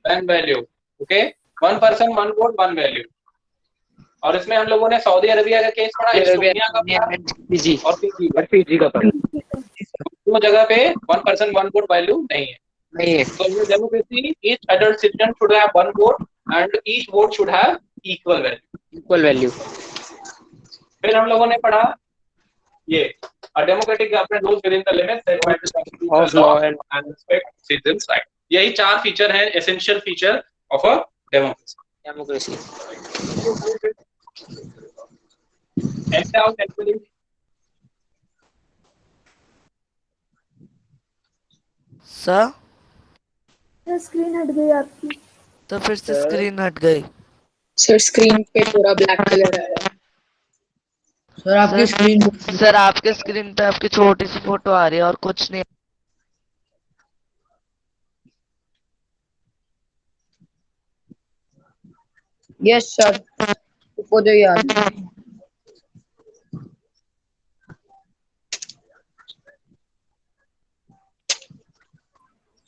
1 value. Okay, 1 person 1 vote 1 value. और इसमें हम लोगों ने सऊदी अरबिया का केस पढ़ा, एस्टोनिया का पढ़ा PG। और फिजी का। और पीजी का पढ़ा. दो जगह पे 1 पर्सन 1 वोट वैल्यू नहीं है। नहीं है। So in democracy, each adult citizen should have 1 vote and each vote should have equal value. Equal value. फिर हम लोगों ने पढ़ा ये a democratic government rules within the limits set by the constitutional Of law law and and respect citizens' right. यही 4 फीचर हैं, essential feature of a democracy. democracy. Any doubt, anybody? Sir screen हट गई आपकी। तो फिर से स्क्रीन हट गई। सर स्क्रीन पे पूरा ब्लैक कलर आ रहा है। सर आपकी स्क्रीन सर आपके स्क्रीन पे आपकी छोटी सी फोटो आ रही है और कुछ नहीं। यस सर फोटो याद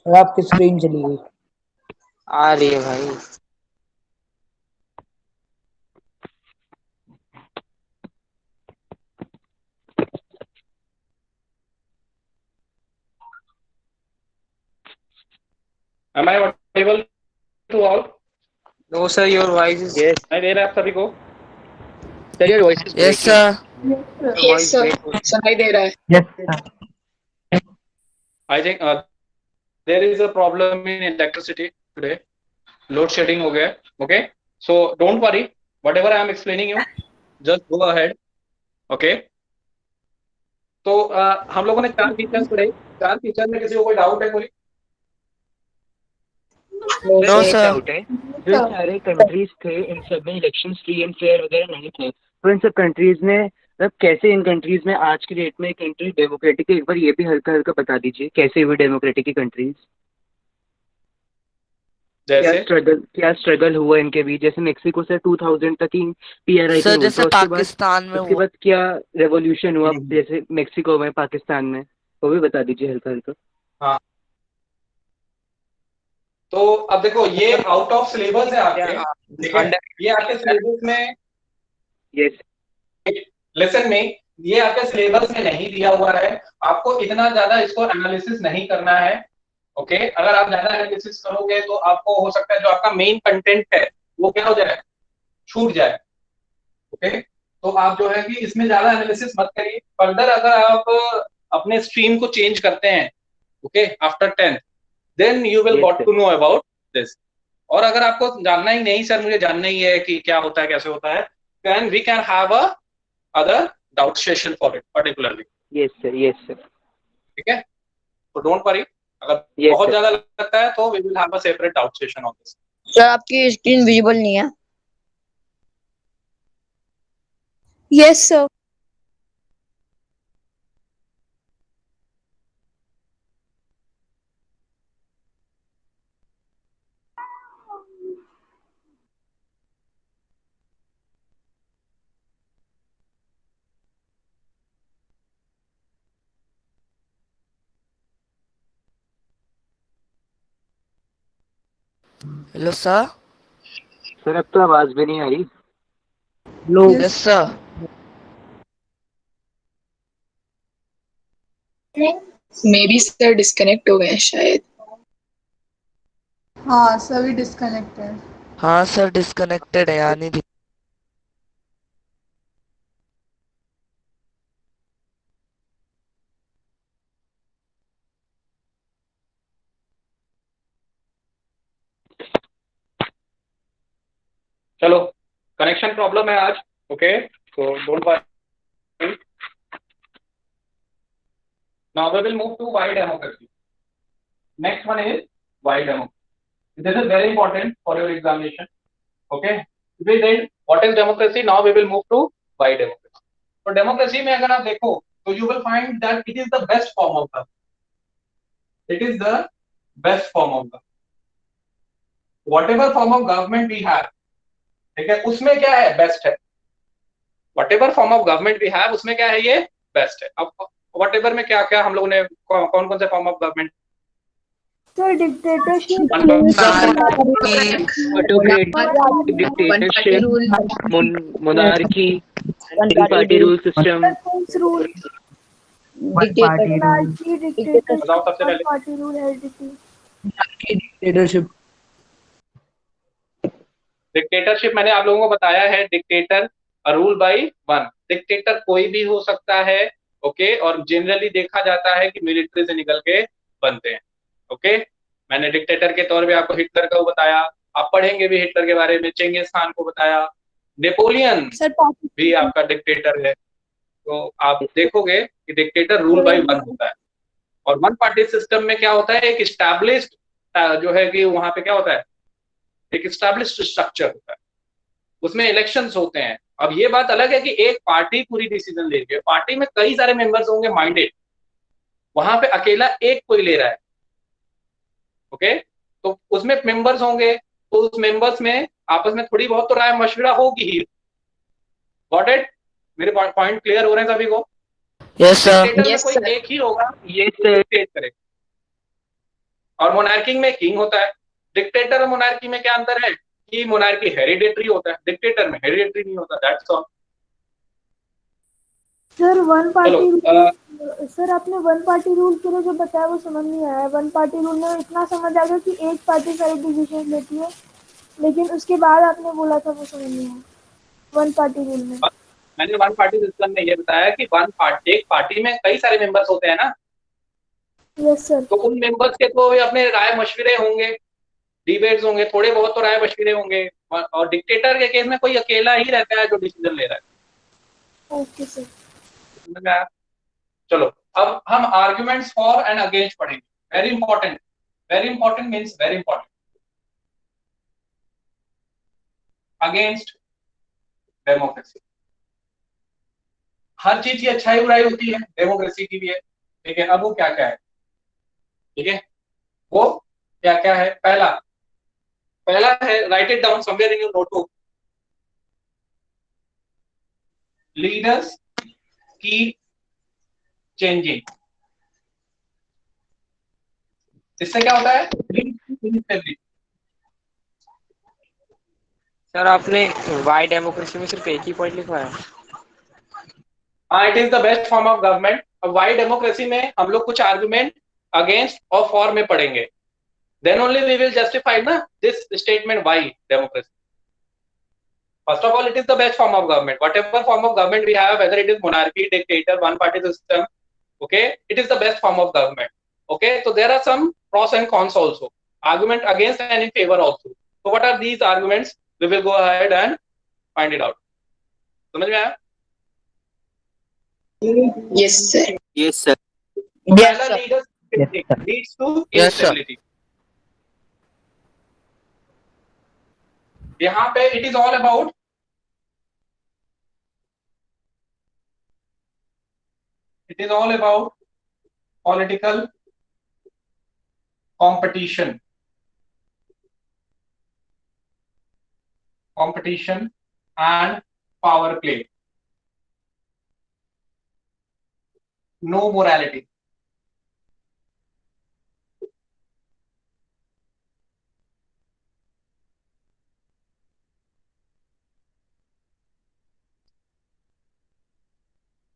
सर आपकी स्क्रीन चली गई। आ रही है भाई। Am I audible to all? No, sir, your voice is. Yes, नहीं दे रहे आप सभी को? sir, your voice is yes breaking. Sir. Yes, sir. Yes, voice sir. break. सुनाई दे रहा है। Yes, sir. I think there is a problem in electricity today. Load shedding हो गया है. Okay, so don't worry. Whatever I am explaining you, just go ahead. Okay. तो हम लोगों ने 4 फीचर्स पढ़े. 4 फीचर में किसी को कोई डाउट है कोई? नो एक सर। डाउट है, जो ये सारे कंट्रीज थे इन सब में इलेक्शंस फ्री एंड फेयर वगैरह नहीं थे, तो इन सब कंट्रीज में मतलब कैसे इन कंट्रीज में आज की डेट में कंट्री डेमोक्रेटिक है? एक बार ये भी हल्का हल्का बता दीजिए, कैसे हुई डेमोक्रेटिक की कंट्रीज? जैसे क्या स्ट्रगल हुआ इनके बीच? जैसे मेक्सिको से 2000 तक ही पीआरआई सर का जैसे उसके बाद पाकिस्तान में उसके हुआ। बाद क्या रेवोल्यूशन हुआ जैसे मेक्सिको में, पाकिस्तान में, वो भी बता दीजिए हल्का हल्का। हाँ, तो अब देखो ये आउट ऑफ सिलेबस है आपके, ठीक है? ये आपके सिलेबस में, यस लेसन में, ये आपके सिलेबस में नहीं दिया हुआ है. आपको इतना ज्यादा इसको एनालिसिस नहीं करना है. ओके, अगर आप ज्यादा एनालिसिस करोगे तो आपको हो सकता है जो आपका मेन कंटेंट है वो क्या हो जाए, छूट जाए. ओके, तो आप जो है कि इसमें ज्यादा एनालिसिस मत करिए. फर्दर अगर आप अपने स्ट्रीम को चेंज करते हैं, okay, after 10th, then you will got to know about this. और अगर आपको जानना ही नहीं, सर मुझे जानना ही है कि क्या होता है कैसे होता है, then we can have a other doubt session for it particularly. Yes sir, yes sir. ठीक है, तो डोंट वरी. अगर बहुत ज्यादा लगता है तो we will have a separate doubt session on this. Sir आपकी स्क्रीन विजिबल नहीं है। Yes, sir. Hello sir. Sir अब तो आवाज भी नहीं आ रही। Yes sir. Maybe sir disconnect हो गए हैं शायद। हाँ सभी डिस्कनेक्टेड। हाँ सर डिस्कनेक्टेड है, यानी चलो, कनेक्शन प्रॉब्लम है आज. ओके, तो don't worry. Now we will move to why democracy. Next one is why democracy. This is very important for your examination. Okay, we did what is democracy. Now we will move to why democracy. तो डेमोक्रेसी में अगर आप देखो तो you will find that it is the best form of government. It is the best form of government. Whatever form of government we have, ठीक है, उसमें क्या है, बेस्ट है. Whatever form of government we have उसमें क्या है, ये बेस्ट है. अब व्हाटएवर में क्या क्या हम लोगों ने कौन कौन से form of government? Sir dictatorship, dictatorship, monarchy, single party rule system, rule, One-party बताओ सबसे पहले. Party rule, heredity. dictatorship. Dictatorship मैंने आप लोगों को बताया है, dictator rule by one. Dictator कोई भी हो सकता है. ओके, और जनरली देखा जाता है कि मिलिट्री से निकल के बनते हैं. ओके, मैंने डिक्टेटर के तौर पे आपको हिटलर का बताया. आप पढ़ेंगे भी हिटलर के बारे में. चेंगिस खान को बताया. नेपोलियन भी आपका डिक्टेटर है. तो आप देखोगे कि डिक्टेटर रूल बाय वन होता है. और वन पार्टी सिस्टम में क्या होता है, एक इस्टेब्लिश्ड जो है कि वहां पे क्या होता है, एक इस्टेब्लिश्ड स्ट्रक्चर होता है. उसमें इलेक्शंस होते हैं. अब ये बात अलग है कि एक पार्टी पूरी डिसीजन ले रही है. पार्टी में कई सारे मेंबर्स होंगे माइंडेड, वहां पे अकेला एक कोई ले रहा है. ओके, तो उसमें मेंबर्स होंगे, तो उस मेंबर्स में आपस में थोड़ी बहुत तो राय मशविरा होगी ही. Got it? मेरे पॉइंट क्लियर हो रहे हैं सभी को? Yes sir. डिक्टेटर में कोई एक ही होगा, ये डिक्टेट करेगा. और मोनार्की में किंग होता है. डिक्टेटर और मोनार्की में क्या अंतर है कि मोनार्की हेरिडेटरी होता है, डिक्टेटर में हेरिडेटरी नहीं होता. That's all. Sir one party sir आपने वन पार्टी रूल के लिए जो बताया वो समझ नहीं आया। वन पार्टी रूल में इतना समझ आ गया कि एक पार्टी सारी डिसीजन लेती है, लेकिन उसके बाद आपने बोला था वो समझ नहीं आया वन पार्टी रूल में। मैंने वन पार्टी सिस्टम में ये बताया कि एक पार्टी में कई सारे मेंबर्स होते हैं ना, यस सर। तो उन मेंबर्स के तो अपने राय मशविरे होंगे, डिबेट्स होंगे, थोड़े बहुत तो राय मशविरे होंगे, और डिक्टेटर के केस में कोई अकेला ही रहता है जो डिसीजन ले रहा है। Okay sir. समझ में आया? चलो अब हम आर्ग्यूमेंट्स फॉर एंड अगेंस्ट पढ़ेंगे। Very important means very important. Against democracy, हर चीज की अच्छाई बुराई होती है, डेमोक्रेसी की भी है, ठीक है। अब वो क्या क्या है, ठीक है, वो क्या क्या है। पहला है, right it down somewhere in your notebook, leaders की चेंजिंग। इससे क्या होता है? सर आपने वाई डेमोक्रेसी में सिर्फ एक ही पॉइंट लिखा है। हाँ, it is the best form of government. अब वाई डेमोक्रेसी में हम लोग कुछ आर्गुमेंट अगेंस्ट और फॉर में पढ़ेंगे, then only we will justify this statement why democracy. First of all, it is the best form of government. Whatever form of government we have, whether it is monarchy, dictator, one party system, okay, it is the best form of government. Okay, so there are some pros and cons also, argument against and in favor also. So what are these arguments? We will go ahead and find it out. समझ में आया? Yes, sir. Yes, sir. पहला leads to instability. यहाँ पे it is all about political competition and power play. No morality.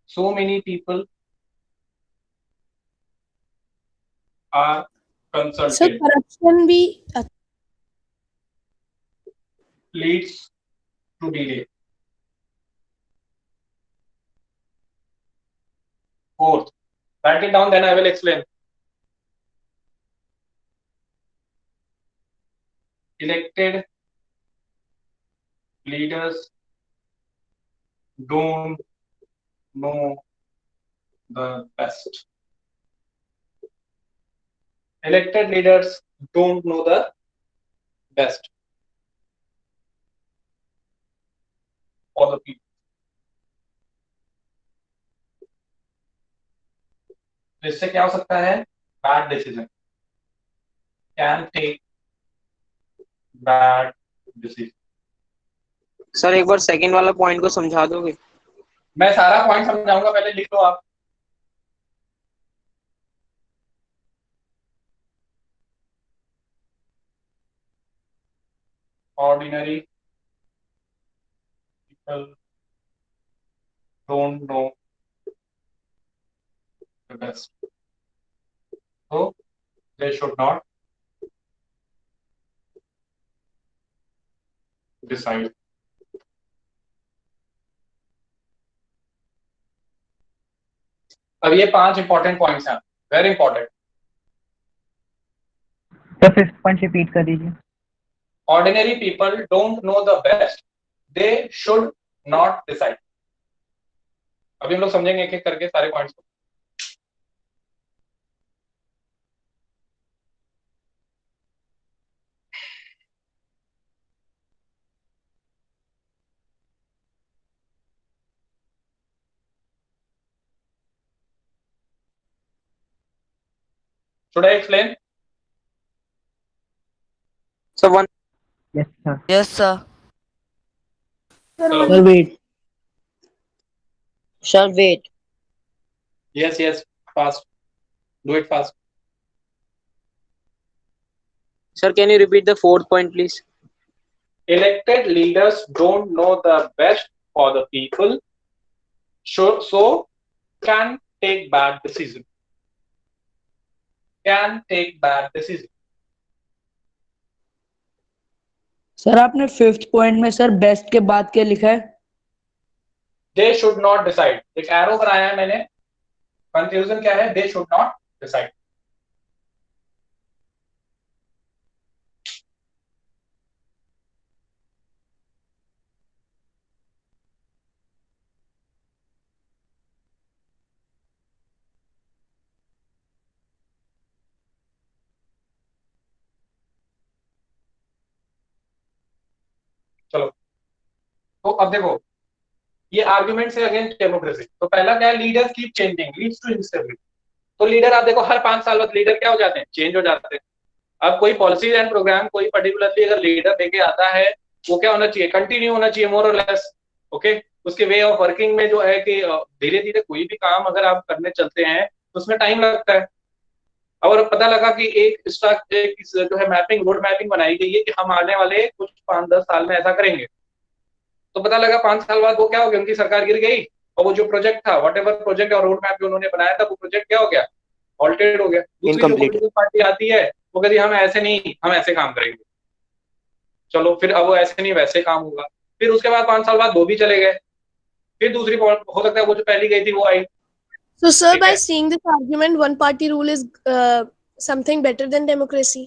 So many people are sir consulted. Corruption भी Leads to delay. Fourth, write it down, then I will explain. Elected leaders don't know the best. Elected leaders don't know the best for the people. इससे क्या हो सकता है? Bad decision. Can take bad decision. Sir एक बार सेकंड वाला पॉइंट को समझा दोगे? मैं सारा पॉइंट समझाऊंगा, पहले लिख लो आप। Ordinary people don't know the best, so they should not decide. अब ये 5 इंपॉर्टेंट पॉइंट्स हैं, वेरी इंपॉर्टेंट। तो फिफ्थ पॉइंट रिपीट कर दीजिए। Ordinary people don't know the best, they should not decide. अभी हम लोग समझेंगे एक एक करके सारे पॉइंट्स को। Should I explain? So one. Yes, sir. Yes, sir. Sir, wait. Sir, wait. Yes, fast. Do it fast. Sir, can you repeat the fourth point, please? Elected leaders don't know the best for the people, so can take bad decision. Can take bad decision. Sir आपने 5th पॉइंट में सर बेस्ट के बाद क्या लिखा है? They should not decide. एक एरो बनाया है मैंने. कंक्लूजन क्या है? They should not decide. चलो, तो अब देखो, ये आर्गुमेंट है अगेंस्ट डेमोक्रेसी. तो पहला क्या है? Leaders keep changing leads to instability. तो लीडर आप देखो हर 5 साल बाद लीडर क्या हो जाते हैं? चेंज हो जाते हैं. अब कोई पॉलिसी एंड प्रोग्राम कोई पर्टिकुलरली अगर लीडर लेके आता है, वो क्या होना चाहिए? कंटिन्यू होना चाहिए, मोर और लेस. ओके, उसके वे ऑफ वर्किंग में जो है कि धीरे धीरे कोई भी काम अगर आप करने चलते हैं तो उसमें टाइम लगता है. और पता लगा कि एक जो है मैपिंग, रोड मैपिंग बनाई गई है कि हम आने वाले कुछ 5-10 साल में ऐसा करेंगे. तो पता लगा 5 साल बाद वो क्या हो गया? उनकी सरकार गिर गई और वो जो प्रोजेक्ट था, वट एवर प्रोजेक्ट और रोड मैप जो उन्होंने बनाया था, वो प्रोजेक्ट क्या हो गया? ऑल्टेड हो गया. दूसरी जो पॉलिटिकल पार्टी आती है वो कहती है हम ऐसे नहीं, हम ऐसे काम करेंगे. चलो, फिर अब वो ऐसे नहीं वैसे काम होगा. फिर उसके बाद 5 साल बाद वो भी चले गए. फिर दूसरी हो सकता है वो जो पहली गई थी वो आई. So, sir, by seeing this argument, one party rule is something better than democracy.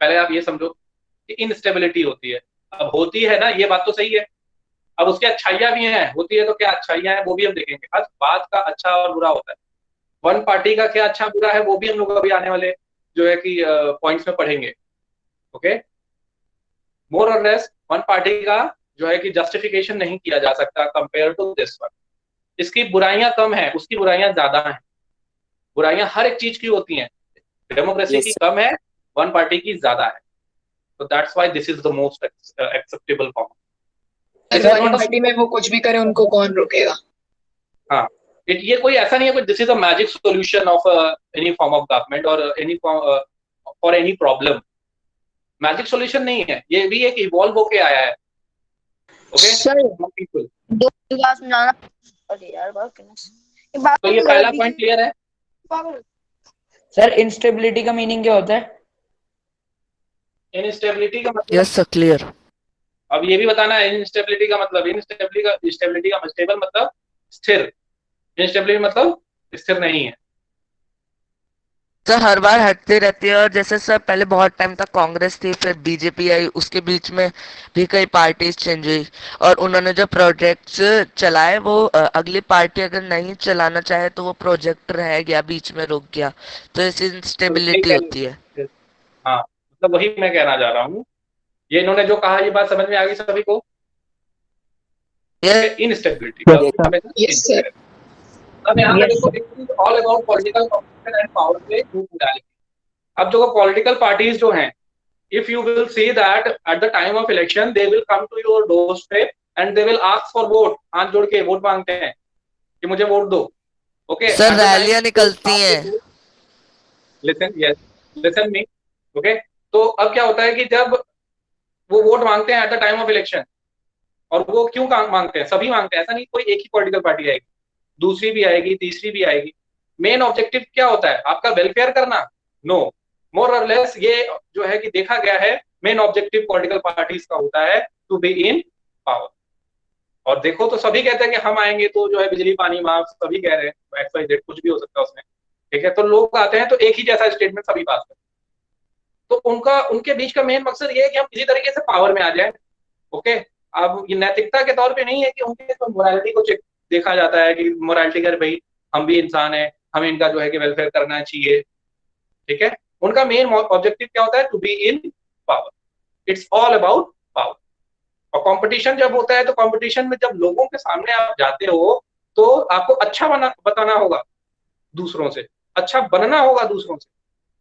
पहले आप ये समझो कि इनस्टेबिलिटी होती है. अब होती है ना, ये बात तो सही है. अब उसकी अच्छाइयां भी हैं. होती है तो क्या अच्छाइयां हैं वो भी हम देखेंगे. हर बात का अच्छा और बुरा होता है. वन पार्टी का क्या अच्छा बुरा है वो भी हम लोग अभी आने वाले जो है कि पॉइंट्स में पढ़ेंगे. ओके, मोर और लेस वन पार्टी का जो है कि जस्टिफिकेशन नहीं किया जा सकता कंपेयर टू दिस वन. इसकी बुराइयां कम है, उसकी बुराइयां ज्यादा हैं. बुराइयां हर एक चीज की होती हैं. डेमोक्रेसी की कम है, वन पार्टी की ज्यादा है. So that's why this is the most acceptable form. One party में वो कुछ भी करे उनको कौन रोकेगा? हाँ, ये कोई ऐसा नहीं है कोई this is a magic solution of any form of government और any for any problem. Magic solution नहीं है. ये भी एक इवॉल्व होके आया है. ओके सर, दो बात समझाना. अरे यार तो ये पहला पॉइंट क्लियर है. सर इंस्टेबिलिटी का मीनिंग क्या होता है? इनस्टेबिलिटी का मतलब यस सर, क्लियर. अब ये भी बताना है इनस्टेबिलिटी का मतलब. स्टेबिलिटी का स्टेबल मतलब स्थिर. इनस्टेबिलिटी मतलब स्थिर नहीं है. सर हर बार हटती रहती है. और जैसे सर पहले बहुत टाइम तक कांग्रेस थी, फिर बीजेपी आई, उसके बीच में भी कई पार्टीज चेंज हुई और उन्होंने जो प्रोजेक्ट्स चलाए वो अगली पार्टी अगर नहीं चलाना चाहे तो वो प्रोजेक्ट रह गया, बीच में रुक गया. तो ऐसी इंस्टेबिलिटी होती है. हाँ, मतलब वही मैं कहना चाह रहा हूँ. ये इन्होंने जो कहा ये बात समझ में आ गई सभी को? इनस्टेबिलिटी. अब यहाँ पे देखो all about political competition and power play group modality. अब जो पॉलिटिकल पार्टीज जो हैं, if you will see that at the time of election they will come to your doorstep and they will ask for vote. हाथ जोड़ के वोट मांगते हैं कि मुझे वोट दो. ओके सर रैलियां निकलती हैं. Listen me. ओके, तो अब क्या होता है कि जब वो वोट मांगते हैं at the time of election, और वो क्यों मांगते हैं? सभी मांगते हैं. ऐसा नहीं कोई एक ही पॉलिटिकल पार्टी आएगी, दूसरी भी आएगी, तीसरी भी आएगी. मेन ऑब्जेक्टिव क्या होता है? आपका वेलफेयर करना? नो. मोर और लेस ये जो है कि देखा गया है मेन ऑब्जेक्टिव पॉलिटिकल पार्टीज का होता है टू बी इन पावर. और देखो तो सभी कहते हैं कि हम आएंगे तो जो है बिजली पानी माफ, सभी कह रहे हैं. XYZ कुछ भी हो सकता है उसमें. ठीक है, तो लोग आते हैं तो एक ही जैसा स्टेटमेंट सभी पास करते हैं. तो उनके बीच का मेन मकसद ये है कि हम किसी तरीके से पावर में आ जाए. ओके, अब ये नैतिकता के तौर पे नहीं है कि उनके तो मोरालिटी को देखा जाता है कि मोरालिटी कर भाई हम भी इंसान है, हमें इनका जो है कि वेलफेयर करना चाहिए. ठीक है, उनका मेन ऑब्जेक्टिव क्या होता है? To be in power. It's all about power. और कंपटीशन जब होता है तो कंपटीशन में जब लोगों के सामने आप जाते हो तो आपको अच्छा बताना होगा दूसरों से, अच्छा बनना होगा दूसरों से,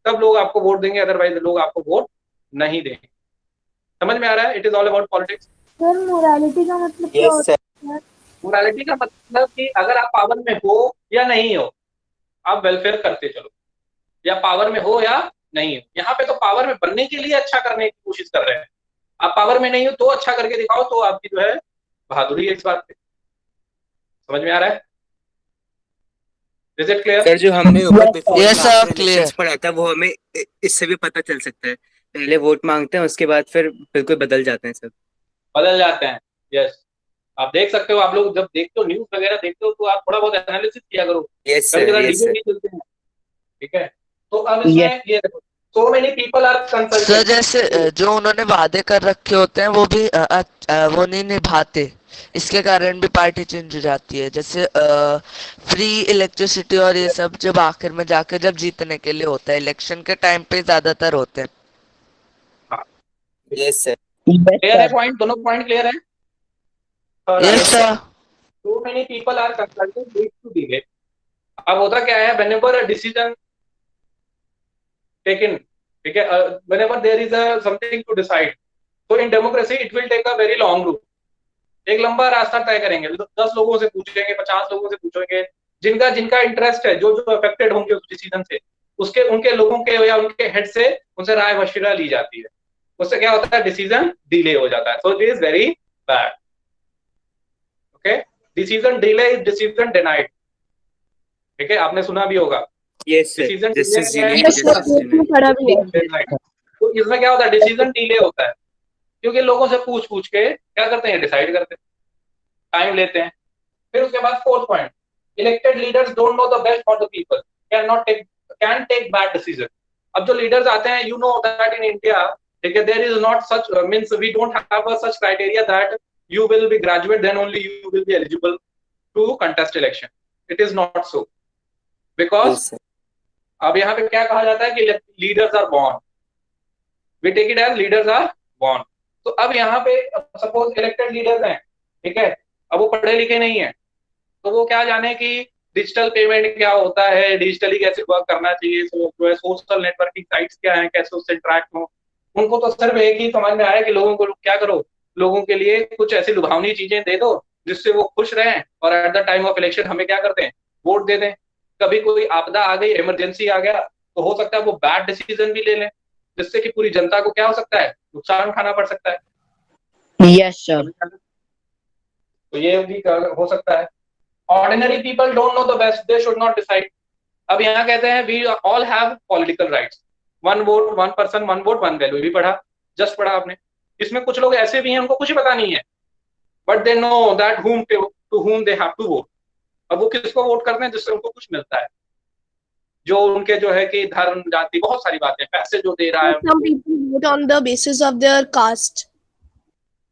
तब लोग आपको वोट देंगे. अदरवाइज लोग आपको वोट नहीं देंगे. समझ में आ रहा है? It is all about politics. Sir morality का मतलब क्या होता है? मोरालिटी का मतलब कि अगर आप पावर में हो या नहीं हो, आप वेलफेयर करते चलो, या पावर में हो या नहीं हो. यहाँ पे तो पावर में बनने के लिए अच्छा करने की कोशिश कर रहे हैं. आप पावर में नहीं हो तो अच्छा करके दिखाओ, तो आपकी जो है बहादुरी है इस बात पे. समझ में आ रहा है? Is it clear? सर जो हमने ऊपर before Yes, sir, after clear. Elections पढ़ा था वो हमें इससे भी पता चल सकता है। पहले वोट मांगते हैं उसके बाद फिर बिल्कुल बदल जाते हैं सर। बदल जाते हैं। यस, आप देख सकते हो, आप लोग जब देखते हो न्यूज वगैरह देखते हो तो आप थोड़ा बहुत एनालिसिस किया करो। यस कभी सर, कभी यस डिबेट सर। भी चलते हैं, ठीक है। तो अब इसमें ये देखो, so many people are sir consulted. जैसे जो उन्होंने वादे कर रखे होते हैं वो भी वो नहीं निभाते, इसके कारण भी पार्टी चेंज हो जाती है। जैसे फ्री इलेक्ट्रिसिटी और ये सब जब आखिर में जाकर जब जीतने के लिए होता है, इलेक्शन के टाइम पे ज्यादातर होते हैं। Yes sir. क्लियर है पॉइंट? दोनों पॉइंट क्लियर है? Yes sir. so many people are consulted leads to delay. अब होता क्या है, whenever a decision taken, ठीक है, whenever there is a something to decide, so in democracy it will take a very long route. एक लंबा रास्ता तय करेंगे, 10 लोगों से पूछेंगे, 50 लोगों से पूछेंगे, जिनका जिनका इंटरेस्ट है, जो जो अफेक्टेड होंगे उस डिसीजन से, उसके उनके लोगों के या उनके हेड से उनसे राय मशविरा ली जाती है। उससे क्या होता है, डिसीजन डिले हो जाता है। So it is very bad. Okay, decision delay is decision denied. ठीक है, आपने सुना भी होगा। Yes sir, decision justice delay delay justice denied. तो इसमें क्या होता है, डिसीजन डिले होता है क्योंकि लोगों से पूछ पूछ के क्या करते हैं, डिसाइड करते हैं, टाइम लेते हैं। फिर उसके बाद fourth point, elected leaders don't know the best for the people, can take bad decision. अब जो लीडर्स आते हैं, you know that in India, ठीक है, there is not such means we don't have a such criteria that you will be graduate then only you will be eligible to contest election. It is not so, because अब यहाँ पे क्या कहा जाता है कि leaders are born, we take it as leaders are born. तो अब यहाँ पे suppose elected leaders हैं, ठीक है, अब वो पढ़े लिखे नहीं है, तो वो क्या जाने कि डिजिटल पेमेंट क्या होता है, डिजिटली कैसे वर्क करना चाहिए, जो है सोशल नेटवर्किंग साइट्स क्या है, कैसे उससे इंटरेक्ट हो। उनको तो सिर्फ एक ही समझ में आया कि लोगों को क्या करो, लोगों के लिए कुछ ऐसी लुभावनी चीजें दे दो जिससे वो खुश रहें, और at the time of election हमें क्या करते हैं, वोट दे दें। कभी कोई आपदा आ गई, इमरजेंसी आ गया, तो हो सकता है वो बैड डिसीजन भी ले लें, जिससे कि पूरी जनता को क्या हो सकता है, नुकसान उठाना पड़ सकता है। Yes sir. तो ये भी हो सकता है। Ordinary people don't know the best, they should not decide. अब यहाँ कहते हैं we all have political rights, one vote one person one vote one value, भी पढ़ा, जस्ट पढ़ा आपने। इसमें कुछ लोग ऐसे भी हैं उनको कुछ ही पता नहीं है, but they know that to whom they have to vote। अब वो किसको वोट करते हैं जिससे उनको कुछ मिलता है, जो उनके जो है कि धर्म जाति बहुत सारी बातें, पैसे जो दे रहा है। Some people vote on the basis of their caste.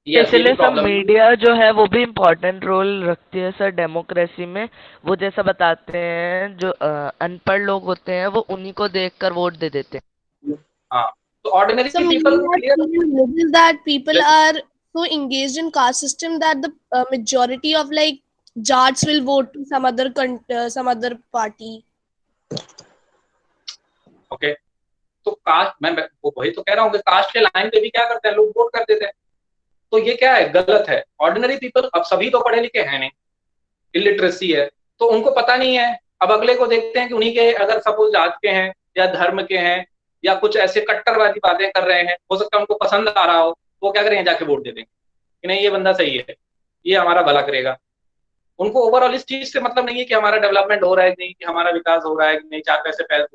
इसलिए सब मीडिया जो है वो भी इम्पोर्टेंट रोल रखती है सर डेमोक्रेसी में। वो जैसा बताते हैं, जो अनपढ़ लोग होते हैं वो उन्हीं को देखकर वोट दे देते हैं। हाँ, तो ordinary Some people is that people are so engaged in caste system that the majority of like Jats will vote to some other party. Okay, तो कास्ट, मैं वो वही तो कह रहा हूँ कि कास्ट के लाइन पे भी क्या करते हैं लोग, वोट कर देते हैं। तो ये क्या है, गलत है। ऑर्डिनरी पीपल, अब सभी तो पढ़े लिखे हैं नहीं, इलिटरेसी है, तो उनको पता नहीं है। अब अगले को देखते हैं कि उन्हीं के अगर सपोज जात के हैं या धर्म के हैं या कुछ ऐसे कट्टरवादी बातें कर रहे हैं, हो सकता है उनको पसंद आ रहा हो, वो क्या करेंगे, जाके वोट दे देंगे कि नहीं ये बंदा सही है, ये हमारा भला करेगा। उनको ओवरऑल इस चीज से मतलब नहीं है कि हमारा डेवलपमेंट हो रहा है कि नहीं, कि हमारा विकास हो रहा है कि नहीं, चार पैसे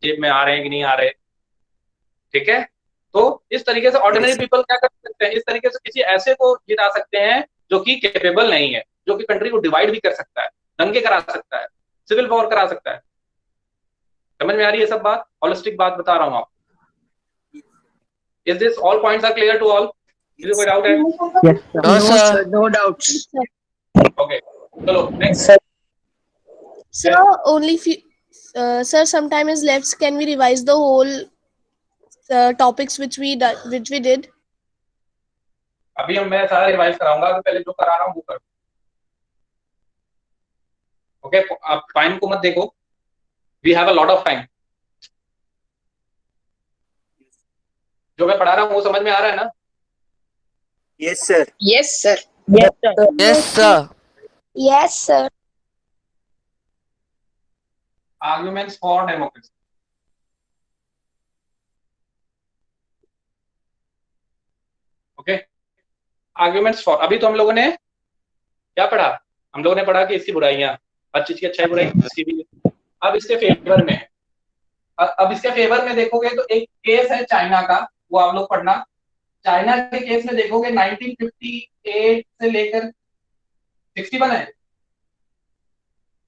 जेब में आ रहे हैं कि नहीं आ रहे। ठीक है, तो इस तरीके से ऑर्डिनरी पीपल क्या कर सकते हैं, इस तरीके से किसी ऐसे को जिता सकते हैं जो कि कैपेबल नहीं है, जो कि कंट्री को डिवाइड भी कर सकता है, दंगे करा सकता है, सिविल वॉर करा सकता है। समझ में आ रही है सब बात, होलिस्टिक बात बता रहा हूँ आपको। Is this all points are clear to all? इज कोई डाउट है? No sir, no doubts. Okay, चलो next. Sir, only few, sir, some time is left. Can we revise the whole topics which we did? अभी मैं सारा रिवाइज कराऊंगा, अभी पहले जो करा रहा हूँ वो कर। ओके, आप टाइम को मत देखो, we have a lot of time. जो मैं पढ़ा रहा हूँ वो समझ में आ रहा है ना? Yes sir. Yes sir. Yes sir. Yes, sir. Arguments for democracy. Okay, arguments for, अभी तो हम लोगों ने क्या पढ़ा, हम लोगों ने पढ़ा कि इसकी बुराइयां, हर चीज की अच्छाई बुराई इसकी भी, अब इसके फेवर में है। अब इसके फेवर में देखोगे तो एक केस है चाइना का, वो आप लोग पढ़ना। चाइना के केस में देखोगे 1958 से लेकर 61 है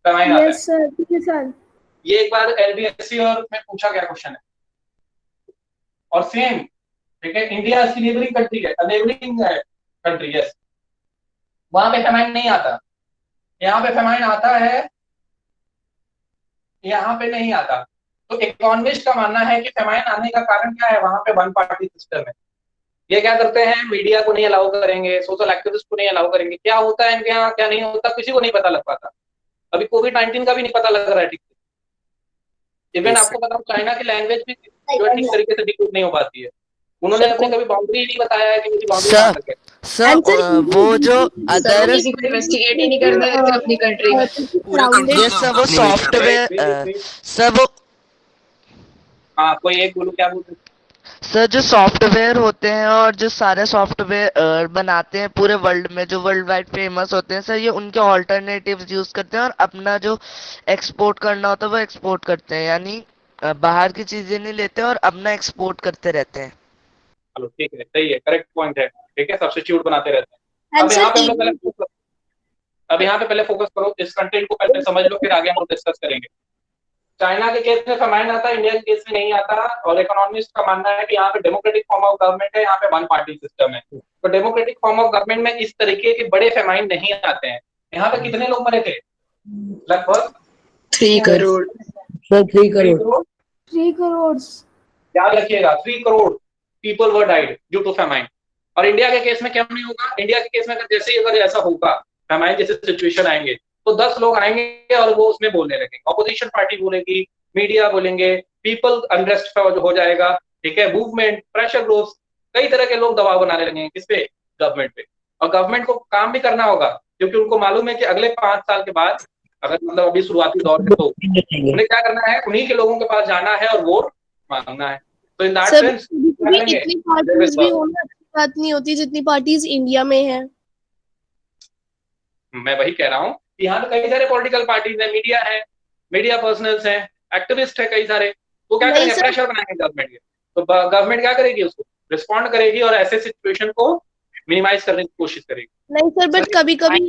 फेमाइन आता है। यस सर, कितने साल? ये एक बार एलबीएससी और में पूछा गया क्वेश्चन है। और सेम, ठीक है, इंडिया इसकी नेबरिंग कंट्री है, नेबरिंग कंट्री, यस, वहां पे फेमाइन नहीं आता, यहाँ पे फेमाइन आता है, यहाँ पे नहीं आता। तो इकोनॉमिस्ट का मानना है कि फेमाइन आने का कारण क्या है, वहां पे वन पार्टी सिस्टम है। ये क्या करते हैं, मीडिया को नहीं अलाउ करेंगे, सोशल एक्टिविस्ट को नहीं अलाउ करेंगे, क्या होता है इनके यहाँ क्या नहीं होता किसी को नहीं पता लग पाता। अभी कोविड-19 का भी नहीं पता लग रहा है ठीक से। इवन आपको बताऊं चाइना की लैंग्वेज भी जो है ठीक तरीके से डिकोड नहीं हो पाती है। उन्होंने अपने कभी बाउंड्री ही नहीं बताया है कि मेरी बाउंड्री कहाँ तक है। सर वो जो अदर किसी को इन्वेस्टिगेट ही नहीं करने देते अपनी कंट्री में। ये सब वो सॉफ्टवेयर सब हाँ, कोई एक बोलो, क्या बोलते हैं? सर जो सॉफ्टवेयर होते हैं और जो सारे सॉफ्टवेयर बनाते हैं पूरे वर्ल्ड में, जो वर्ल्ड वाइड फेमस होते हैं सर, ये उनके ऑल्टरनेटिव्स यूज करते हैं और अपना जो एक्सपोर्ट करना होता है वो एक्सपोर्ट करते हैं, यानी बाहर की चीजें नहीं लेते और अपना एक्सपोर्ट करते रहते हैं। चलो ठीक है, सही है, करेक्ट पॉइंट है, ठीक है, सब्स्टिट्यूट बनाते रहते हैं। अब यहाँ पे हम लोग पहले फोकस करो, इस कंटेंट को पहले समझ लो, फिर आगे हम लोग डिस्कस करेंगे। चाइना के केस में फेमाइन आता है, इंडिया के केस में नहीं आता। और इकोनॉमिस्ट का मानना है कि यहाँ पे डेमोक्रेटिक फॉर्म ऑफ गवर्नमेंट है, यहाँ पे वन पार्टी सिस्टम है। तो डेमोक्रेटिक फॉर्म ऑफ गवर्नमेंट में इस तरीके के बड़े फेमाइन नहीं आते हैं। यहाँ पे कितने लोग मरे थे? लगभग 3 करोड़। सर 3 करोड़। 3 करोड़। याद रखिएगा, 3 crore people were died due to famine. और इंडिया के केस में क्या नहीं होगा? इंडिया के केस में जैसे ही अगर ऐसा होगा, फेमाइन जैसे सिचुएशन आएंगे, तो 10 लोग आएंगे और वो उसमें बोलने लगेंगे, ऑपोजिशन पार्टी बोलेगी, मीडिया बोलेंगे, पीपल अनरेस्ट हो जाएगा, ठीक है, मूवमेंट, प्रेशर ग्रुप्स, कई तरह के लोग दबाव बनाने लगेंगे, किस पे? गवर्नमेंट पे। और गवर्नमेंट को काम भी करना होगा, क्योंकि उनको मालूम है कि अगले 5 साल के बाद, अगर मतलब अभी शुरुआती दौर में, तो उन्हें क्या करना है, उन्हीं के लोगों के पास जाना है और वोट मांगना है। तो इन दैट सेंस इतनी पार्टीज भी होना अच्छी बात नहीं होती जितनी पार्टीज इंडिया में है। मैं वही कह रहा हूँ, यहाँ पे कई सारे पॉलिटिकल पार्टीज है, मीडिया है, मीडिया पर्सनल्स हैं, एक्टिविस्ट है कई सारे। तो क्या करेंगे? प्रेशर बनाएंगे गवर्नमेंट के। तो गवर्नमेंट क्या करेगी? उसको रिस्पॉन्ड करेगी और ऐसे सिचुएशन को मिनिमाइज करने की कोशिश करेगी। नहीं सर, बट कभी कभी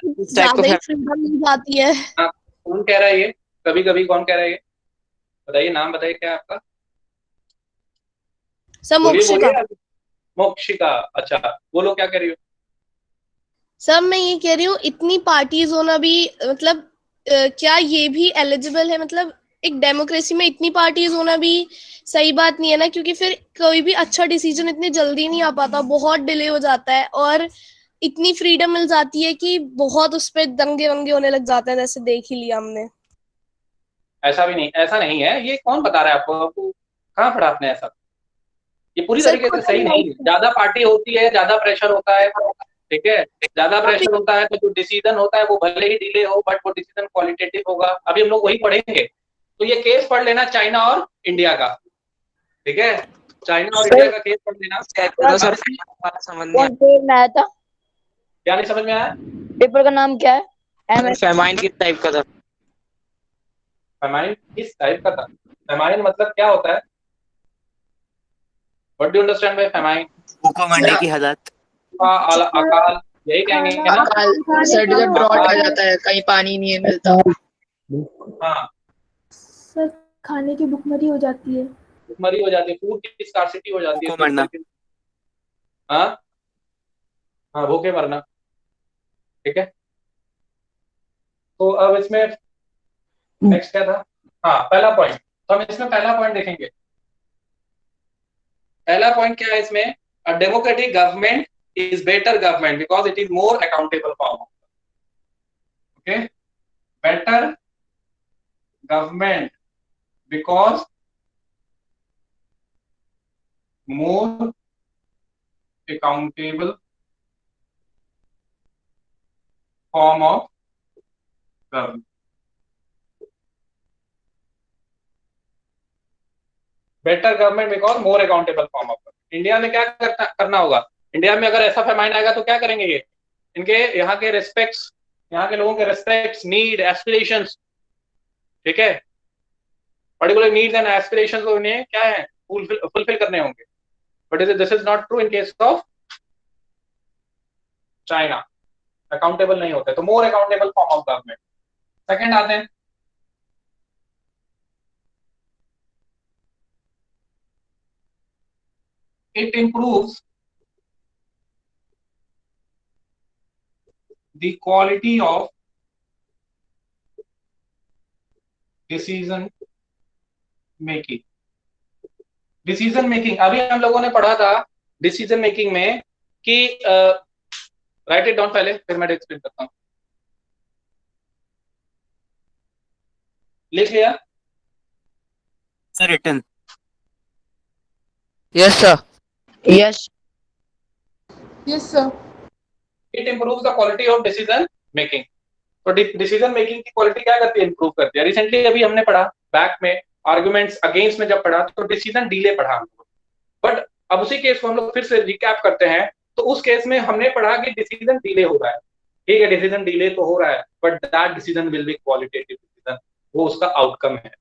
ज्यादा ही फ्रीडम मिल जाती है। कौन कह रहा है ये? कभी कभी कौन कह रहा है ये? बताइए, नाम बताइए, क्या है आपका? सर मोक्षिका। मोक्षिका, अच्छा, बोलो क्या कह रही हो? सर मैं ये कह रही हूँ, इतनी पार्टीज होना भी मतलब क्या ये भी एलिजिबल है? मतलब एक डेमोक्रेसी में इतनी पार्टीज होना भी सही बात नहीं है ना, क्योंकि फिर कोई भी अच्छा डिसीजन इतनी जल्दी नहीं आ पाता, बहुत डिले हो जाता है और इतनी फ्रीडम मिल जाती है कि बहुत उस पर दंगे वंगे होने लग जाते हैं, जैसे देख ही लिया हमने। ऐसा भी नहीं, ऐसा नहीं है। ये कौन बता रहा है आपको? कहाँ पढ़ा आपने ऐसा? ये पूरी तरीके से सही नहीं है। ज्यादा पार्टी होती है, ज्यादा प्रेशर होता है, ठीक है, ज्यादा प्रेशर होता है तो जो डिसीजन होता है वो भले ही डिले हो, बट वो डिसीजन क्वालिटेटिव होगा। अभी हम लोग वही पढ़ेंगे। तो ये केस पढ़ लेना चाइना और इंडिया का, ठीक है, चाइना और इंडिया का केस पढ़ लेना। सर समझ नहीं आया था, क्या नहीं समझ में आया? पेपर का नाम क्या है? फेमाइन किस टाइप का था? फेमाइन किस टाइप का था? फेमाइन मतलब क्या होता है? What do you understand by famine? भूखों मरने की हालत, अकाल, यही कहेंगे ना? सर जब ड्रॉट आ जाता है, कहीं पानी नहीं मिलता। हाँ सर, खाने की भुखमरी हो जाती है। भुखमरी हो जाती है, फूड की स्कार्सिटी हो जाती है। भूखों मरना। हाँ हाँ, भूखे मरना, ठीक है। तो अब इसमें नेक्स्ट क्या था? हाँ, पहला पॉइंट। तो हम इसमें पहला पॉइंट देखेंगे। पहला पॉइंट क्या है इसमें? A democratic government is better government because it is more accountable form. Okay, better government because more accountable form of government. Better government because more accountable form of government. India में क्या करना होगा? इंडिया में अगर ऐसा फेमाइन आएगा तो क्या करेंगे? ये इनके यहाँ के रेस्पेक्ट्स, यहाँ के लोगों के रेस्पेक्ट्स, नीड, एस्पिरेशंस, ठीक है, पर्टिकुलर नीड्स एंड एस्पिरेशंस उन्हें क्या है फुलफिल करने होंगे, but this is not true in case of China. Accountable नहीं होते, तो मोर accountable form of government. Second आते हैं it improves the quality of decision making। Decision making अभी हम लोगों ने पढ़ा था डिसीजन मेकिंग में कि राइट इट डाउन पहले, फिर मैं एक्सप्लेन करता हूं। लिख लिया sir? Return. Yes sir. Yes yes sir. It improves the quality of decision making. तो डिसीजन मेकिंग की क्वालिटी क्या करती है? इंप्रूव करती है। रिसेंटली अभी हमने पढ़ा बैक में आर्गुमेंट्स अगेंस्ट में जब पढ़ा तो डिसीजन डिले पढ़ा हम लोग, बट अब उसी केस को हम लोग फिर से रिकैप करते हैं। तो उस केस में हमने पढ़ा कि डिसीजन डिले हो रहा है, ठीक है, डिसीजन डिले तो हो रहा है, but that decision will be qualitative decision, वो उसका आउटकम है।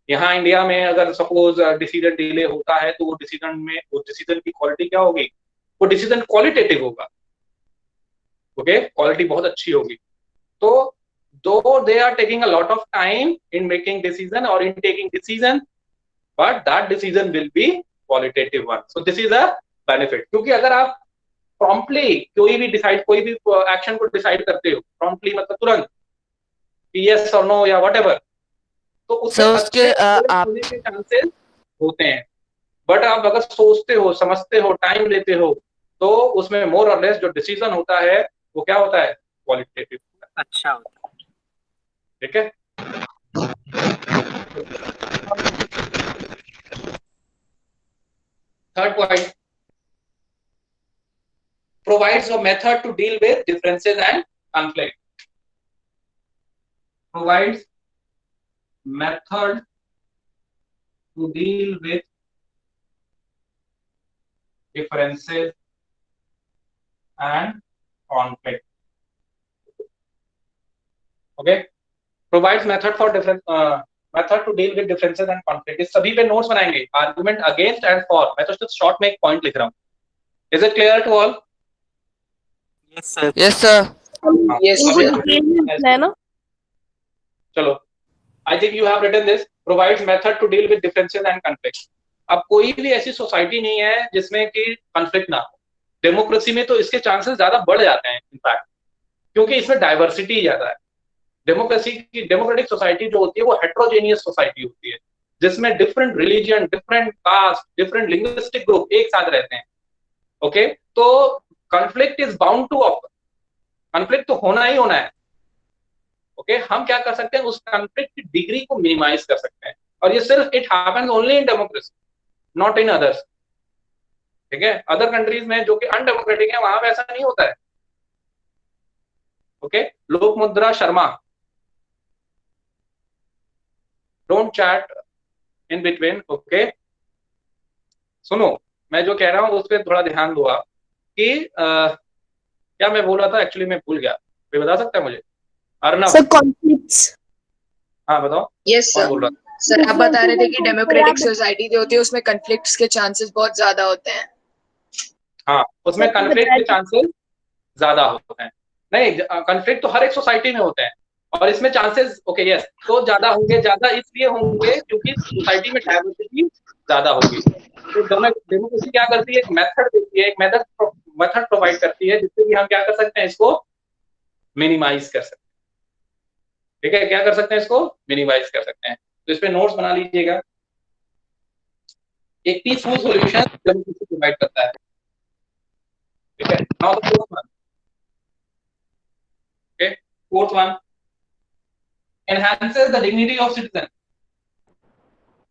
यहाँ इंडिया में अगर सपोज डिसीजन डिले होता है तो वो डिसीजन की क्वालिटी क्या होगी? वो डिसीजन क्वालिटेटिव होगा, ओके, क्वालिटी बहुत अच्छी होगी। तो though they are taking a lot of time in making decision और in taking decision, but that decision will be qualitative one. So this is a benefit, क्योंकि अगर आप प्रॉम्प्टली कोई भी एक्शन को डिसाइड करते हो, प्रॉम्प्टली मतलब तुरंत कि यस और नो या व्हाटएवर, तो उससे अच्छे होने के चांसेस होते हैं। बट आप अगर सोचते हो, समझते हो, टाइम लेते हो, तो उसमें मोर और लेस जो डिसीजन होता है वो क्या होता है? क्वालिटेटिव। अच्छा होता है, ठीक है। Third point, provides a method to deal with differences and conflict। provides method to deal with differences and conflict। okay, provides method for different method to deal with differences and conflict। इस सभी पे नोट्स बनाएंगे, आर्गुमेंट अगेंस्ट एंड फॉर। मैं तो सिर्फ शॉर्ट में एक पॉइंट लिख रहा हूँ। Is it clear to all? Yes sir. Yes sir. है ना? चलो, I think you have written this, provides method to deal with differences and conflict. अब कोई भी ऐसी सोसाइटी नहीं है जिसमें कि कॉन्फ्लिक्ट ना हो। डेमोक्रेसी में तो इसके चांसेस ज्यादा बढ़ जाते हैं इनफैक्ट, क्योंकि इसमें डाइवर्सिटी ज्यादा है। डेमोक्रेटिक सोसाइटी जो होती है वो हेट्रोजेनियस सोसाइटी होती है, जिसमें different religion, different caste, different linguistic group एक साथ रहते हैं। ओके, तो conflict is bound to occur, conflict तो होना ही होना है। ओके, हम क्या कर सकते हैं? उस कॉन्फ्लिक्ट की डिग्री को मिनिमाइज कर सकते हैं, और ये सिर्फ it happens only in democracy, not in others. ठीक है, अदर कंट्रीज में जो कि अनडेमोक्रेटिक है वहां पे ऐसा नहीं होता है। Okay, Lokmudra Sharma, don't chat in between. Okay, सुनो, मैं जो कह रहा हूं उस पर थोड़ा ध्यान दो आप कि क्या मैं बोल रहा था, एक्चुअली मैं भूल गया। कोई बता सकता है मुझे? अर्नब। Sir conflicts. हाँ बताओ। यस कौन सर। बोल रहा? सर आप बता रहे थे कि डेमोक्रेटिक सोसाइटी जो होती है उसमें कॉन्फ्लिक्ट्स के चांसेस बहुत ज्यादा होते हैं। हाँ, उसमें कॉन्फ्लिक्ट के चांसेस ज्यादा होते हैं। नहीं, कॉन्फ्लिक्ट तो हर एक सोसाइटी में होते हैं, और इसमें चांसेस ओके यस तो ज्यादा होंगे। ज्यादा इसलिए होंगे क्योंकि सोसाइटी में डाइवर्सिटी ज्यादा होगी। तो डेमोक्रेसी क्या करती है? एक मेथड देती है, एक मेथड प्रोवाइड करती है, जिससे कि हम क्या कर सकते हैं? इसको मिनिमाइज कर सकते हैं। ठीक है, क्या कर सकते हैं? इसको मिनिमाइज कर सकते हैं। तो इस पे नोट्स बना लीजिएगा। एक पीसफुल सॉल्यूशन डेमोक्रेसी प्रोवाइड करता है। ठीक है, now the fourth one. Okay, fourth one, enhances the dignity of citizen,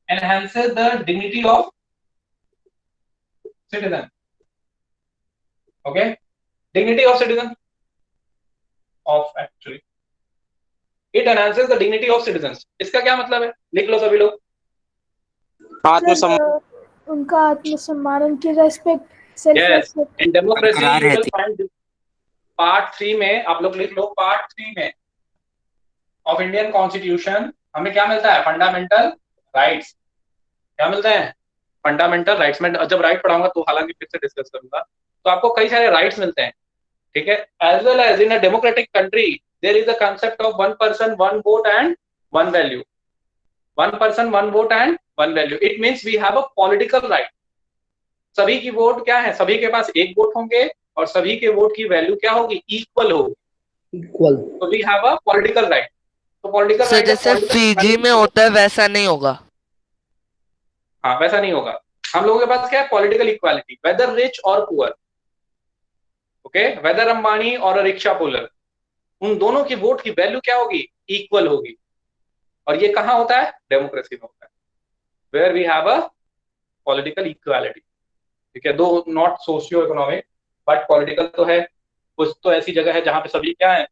enhances the dignity of citizen। okay, dignity of citizen of actually it enhances the dignity of citizens। इसका क्या मतलब है? लिख लो सभी लोग। सर, उनका आत्मसम्मान, उनकी respect, self yes, respect. in democracy you will find part 3 में, आप लोग लिख लो, पार्ट 3 में ऑफ इंडियन कॉन्स्टिट्यूशन हमें क्या मिलता है? फंडामेंटल राइट्स क्या मिलते हैं, फंडामेंटल राइट्स। में जब राइट पढ़ाऊंगा तो हालांकि फिर से डिस्कस करूंगा, तो आपको कई सारे राइट्स मिलते हैं, ठीक है। As well as in a democratic country there is a concept of one person one vote and one value, one person one vote and one value. It means we have a political right. सभी की वोट क्या है, सभी के पास एक वोट होंगे और सभी के वोट की वैल्यू क्या होगी, इक्वल होगी। इक्वल। तो we have a political right. तो पॉलिटिकल सर राइट जैसे फीजी में होता है वैसा नहीं होगा। हाँ वैसा नहीं होगा। हम लोगों के पास क्या है, पॉलिटिकल इक्वालिटी, वेदर रिच और पुअर, ओके, वेदर अंबानी और रिक्शा पुलर, उन दोनों की वोट की वैल्यू क्या होगी, इक्वल होगी। और ये कहाँ होता है, डेमोक्रेसी में होता है, where we have a political equality, ठीक है। Though not socio economic but political तो है, कुछ तो ऐसी जगह है जहां पे सभी क्या है,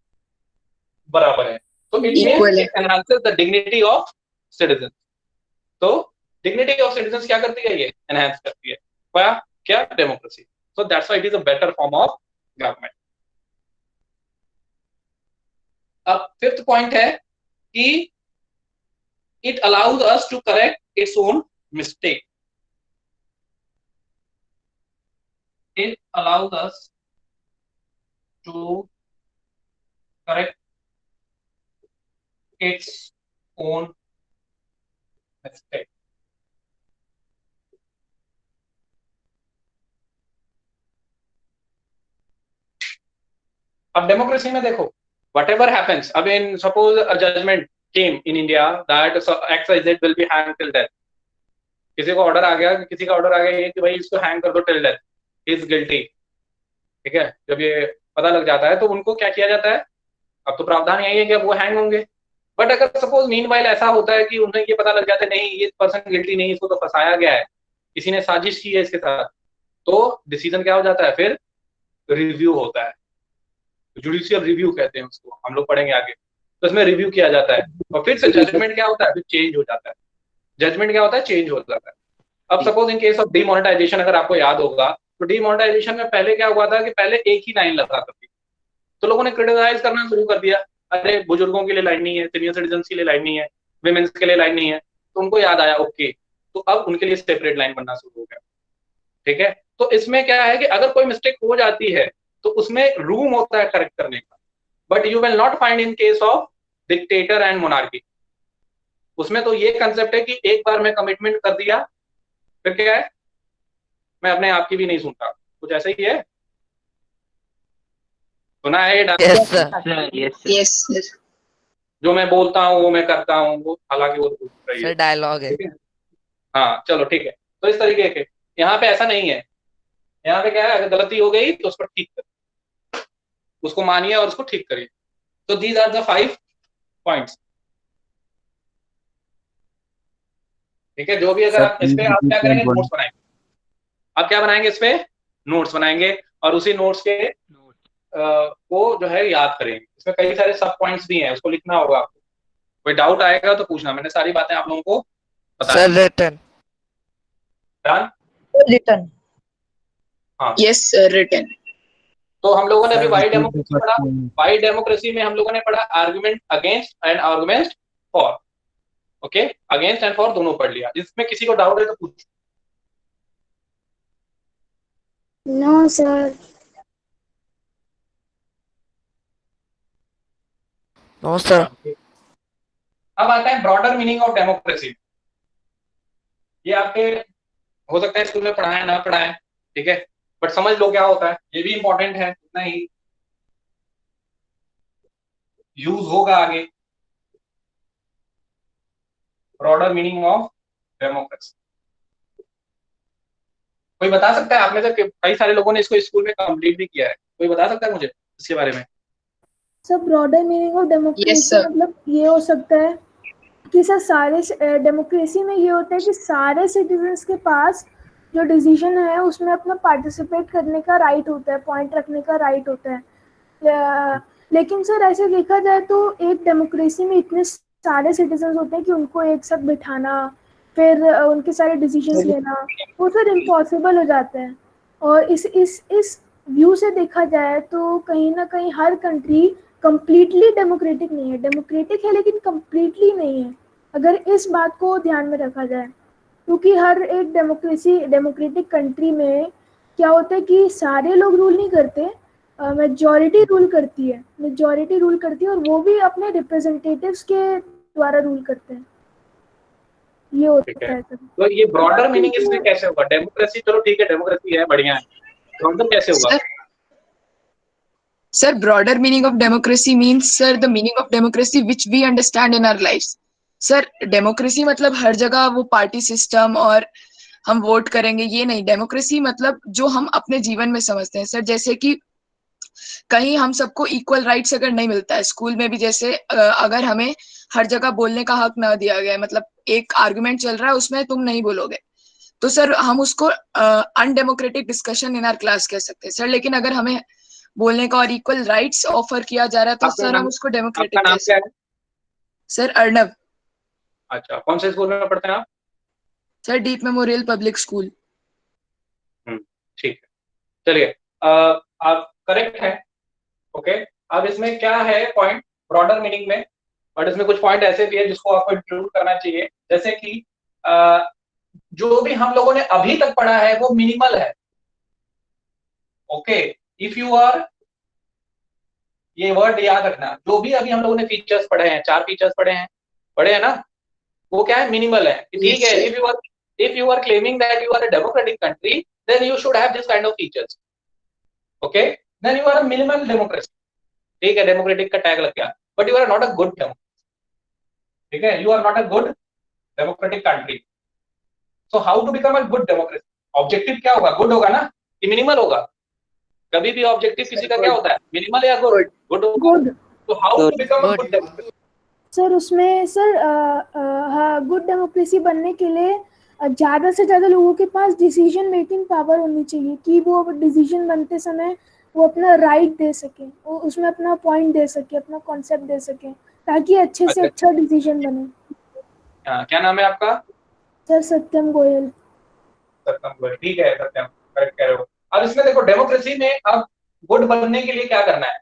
बराबर है। तो it means it enhances the dignity of citizen. तो डिग्निटी ऑफ सिटीजन क्या करती है, ये एनहांस करती है क्या democracy. So that's why it is a better form of government. अब फिफ्थ पॉइंट है कि it allows us to correct its own mistake. It allows us to correct its own mistake. अब डेमोक्रेसी में देखो, whatever happens, अब in suppose a judgment came in India that XYZ will be hanged till death. किसी का ऑर्डर आ गया कि भाई इसको हैंग कर दो टिल डेथ, इज गिल्टी, ठीक है। जब ये पता लग जाता है तो उनको क्या किया जाता है, अब तो प्रावधान यही है कि अब वो हैंग होंगे। बट अगर सपोज मीनवाइल ऐसा होता है कि उन्हें ये पता लग जाता है नहीं ये पर्सन गिल्टी नहीं, इसको तो फंसाया गया है, किसी ने साजिश की है इसके साथ, तो डिसीजन क्या हो जाता है, फिर रिव्यू होता है, जुडिशियल रिव्यू कहते हैं उसको, हम लोग पढ़ेंगे आगे। तो इसमें रिव्यू किया जाता है और फिर से जजमेंट क्या होता है, फिर चेंज हो जाता है। जजमेंट क्या होता है, चेंज हो जाता है। अब suppose in case of demonetisation अगर आपको याद होगा, तो डीमोनेटाइजेशन में पहले क्या हुआ था कि पहले एक ही लाइन लगा करती, तो लोगों ने क्रिटिसाइज करना शुरू कर दिया, अरे बुजुर्गों के लिए लाइन नहीं है, सीनियर सिटीजन के लिए लाइन नहीं है, विमेन्स के लिए लाइन नहीं है। तो उनको याद आया ओके, तो अब उनके लिए सेपरेट लाइन बनना शुरू हो गया, ठीक है। तो इसमें क्या है कि अगर कोई मिस्टेक हो जाती है तो उसमें रूम होता है करेक्ट करने का, but you will not find in case of dictator and monarchy. उसमें तो ये कंसेप्ट है कि एक बार मैं कमिटमेंट कर दिया फिर क्या है, मैं अपने आप की भी नहीं सुनता, कुछ ऐसा ही है, सुना है ये जो मैं बोलता हूँ वो मैं करता हूँ, वो हालांकि वो सर डायलॉग है। हाँ चलो ठीक है। तो इस तरीके के यहाँ पे ऐसा नहीं है, यहाँ पे क्या है, अगर गलती हो गई तो उसको ठीक करिए, उसको मानिए और उसको ठीक करिए। तो दीज आर द 5 पॉइंट्स, ठीक है। जो भी अगर आप इस पे आप क्या करेंगे, नोट्स बनाएंगे, आप क्या बनाएंगे, इस पे नोट्स बनाएंगे और उसी नोट्स के को जो है याद करेंगे। इसमें कई सारे सब पॉइंट्स भी हैं, उसको लिखना होगा आपको, कोई डाउट आएगा तो पूछना। मैंने सारी बातें आप लोगों को बता दी। सर रिटन रिटर्न हाँ यस सर रिटन। तो हम लोगों ने अभी वाई डेमोक्रेसी पढ़ा। वाई डेमोक्रेसी में हम लोगों ने पढ़ा argument against and argument for, okay, against and for दोनों पढ़ लिया। इसमें किसी को डाउट है तो पूछ। No sir. No sir. अब आता है ब्रॉडर मीनिंग ऑफ डेमोक्रेसी। ये आपके हो सकता है स्कूल में पढ़ाए ना पढ़ाए, ठीक है, बट समझ लो क्या होता है, ये भी इंपॉर्टेंट है, उतना ही यूज होगा आगे। ब्रॉडर मीनिंग ऑफ डेमोक्रेसी कोई बता सकता है? आप में से कई सारे लोगों ने इसको स्कूल में कंप्लीट भी किया है, कोई बता सकता है मुझे इसके बारे में? Sir broader meaning of democracy मतलब ये हो सकता है कि सर सारे डेमोक्रेसी में ये होता है कि सारे सिटीजन्स के पास जो डिसीजन है उसमें अपना पार्टिसिपेट करने का राइट होता है, पॉइंट रखने का राइट होता है। लेकिन सर ऐसे देखा जाए तो एक डेमोक्रेसी में इतने सारे सिटीजन्स होते हैं कि उनको एक साथ बिठाना, फिर उनके सारे डिसीजंस लेना, वो फिर इम्पॉसिबल हो जाता है। और इस व्यू से देखा जाए तो कहीं ना कहीं हर कंट्री कम्प्लीटली डेमोक्रेटिक नहीं है, डेमोक्रेटिक है लेकिन कम्प्लीटली नहीं है। अगर इस बात को ध्यान में रखा जाए, क्योंकि हर एक डेमोक्रेटिक कंट्री में क्या होता है कि सारे लोग रूल नहीं करते, मेजॉरिटी रूल करती है और वो भी अपने रिप्रेजेंटेटिव्स के द्वारा रूल करते हैं। ये ठीक होता है, है तो ये ब्रॉडर मीनिंग इसमें कैसे होगा? डेमोक्रेसी, चलो ठीक है, डेमोक्रेसी है, बढ़िया है, ब्रॉडर कैसे होगा? Sir, broader meaning of democracy means, sir, the meaning of democracy which we understand in our lives. Sir, democracy मतलब हर जगह वो पार्टी सिस्टम और हम वोट करेंगे, ये नहीं। डेमोक्रेसी मतलब जो हम अपने जीवन में समझते हैं सर, जैसे कि कहीं हम सबको इक्वल राइट्स अगर नहीं मिलता है, स्कूल में भी जैसे अगर हमें हर जगह बोलने का हक ना दिया गया है, मतलब एक आर्गुमेंट चल रहा है उसमें तुम नहीं बोलोगे, तो सर हम उसको undemocratic discussion in are class कह सकते हैं सर। लेकिन अगर हमें बोलने का और इक्वल राइट्स ऑफर किया जा रहा है तो सर हम उसको डेमोक्रेटिक आपका नाम क्या है? सर अर्नव। अच्छा, कौन से स्कूल में पढ़ते हैं आप? Sir deep memorial public school. ठीक है, चलिए, आप करेक्ट हैं। ओके, अब इसमें क्या है पॉइंट ब्रॉडर मीनिंग में, बट इसमें कुछ पॉइंट ऐसे भी है जिसको आपको इंक्लूड करना चाहिए, जैसे कि जो भी हम लोगों ने अभी तक पढ़ा है वो मिनिमल है। ओके, इफ यू आर, ये वर्ड याद रखना, जो भी अभी हम लोगों ने फीचर्स पढ़े हैं, 4 फीचर्स पढ़े हैं ना, वो क्या है? मिनिमल है। ठीक है, if you are claiming that you are a democratic country, then you should have this kind of features. Okay, then you are a minimal democracy. ठीक है, डेमोक्रेटिक का टैग लग गया, but you are not a good democracy. ठीक है, you are not a good democratic country. So how to become a good democracy? Objective क्या होगा? गुड होगा ना कि मिनिमल होगा? कभी भी ऑब्जेक्टिव किसी का क्या होता है? मिनिमल या गुड? गुड। तो how to become a good democracy? Sir उसमें सर हाँ, गुड डेमोक्रेसी बनने के लिए ज़्यादा से ज़्यादा लोगों के पास डिसीजन मेकिंग पावर होनी चाहिए कि वो डिसीजन बनते समय वो अपना राइट दे सके, वो उसमें अपना पॉइंट दे सके, अपना कॉन्सेप्ट दे सके, ताकि अच्छे से अच्छा डिसीजन बने। क्या नाम है आपका? सर सत्यम गोयल। सत्यम गोयल, ठीक है सत्यम, करेक्ट कह रहे हो। अब इसमें देखो, डेमोक्रेसी में अब गुड बनने के लिए क्या करना है?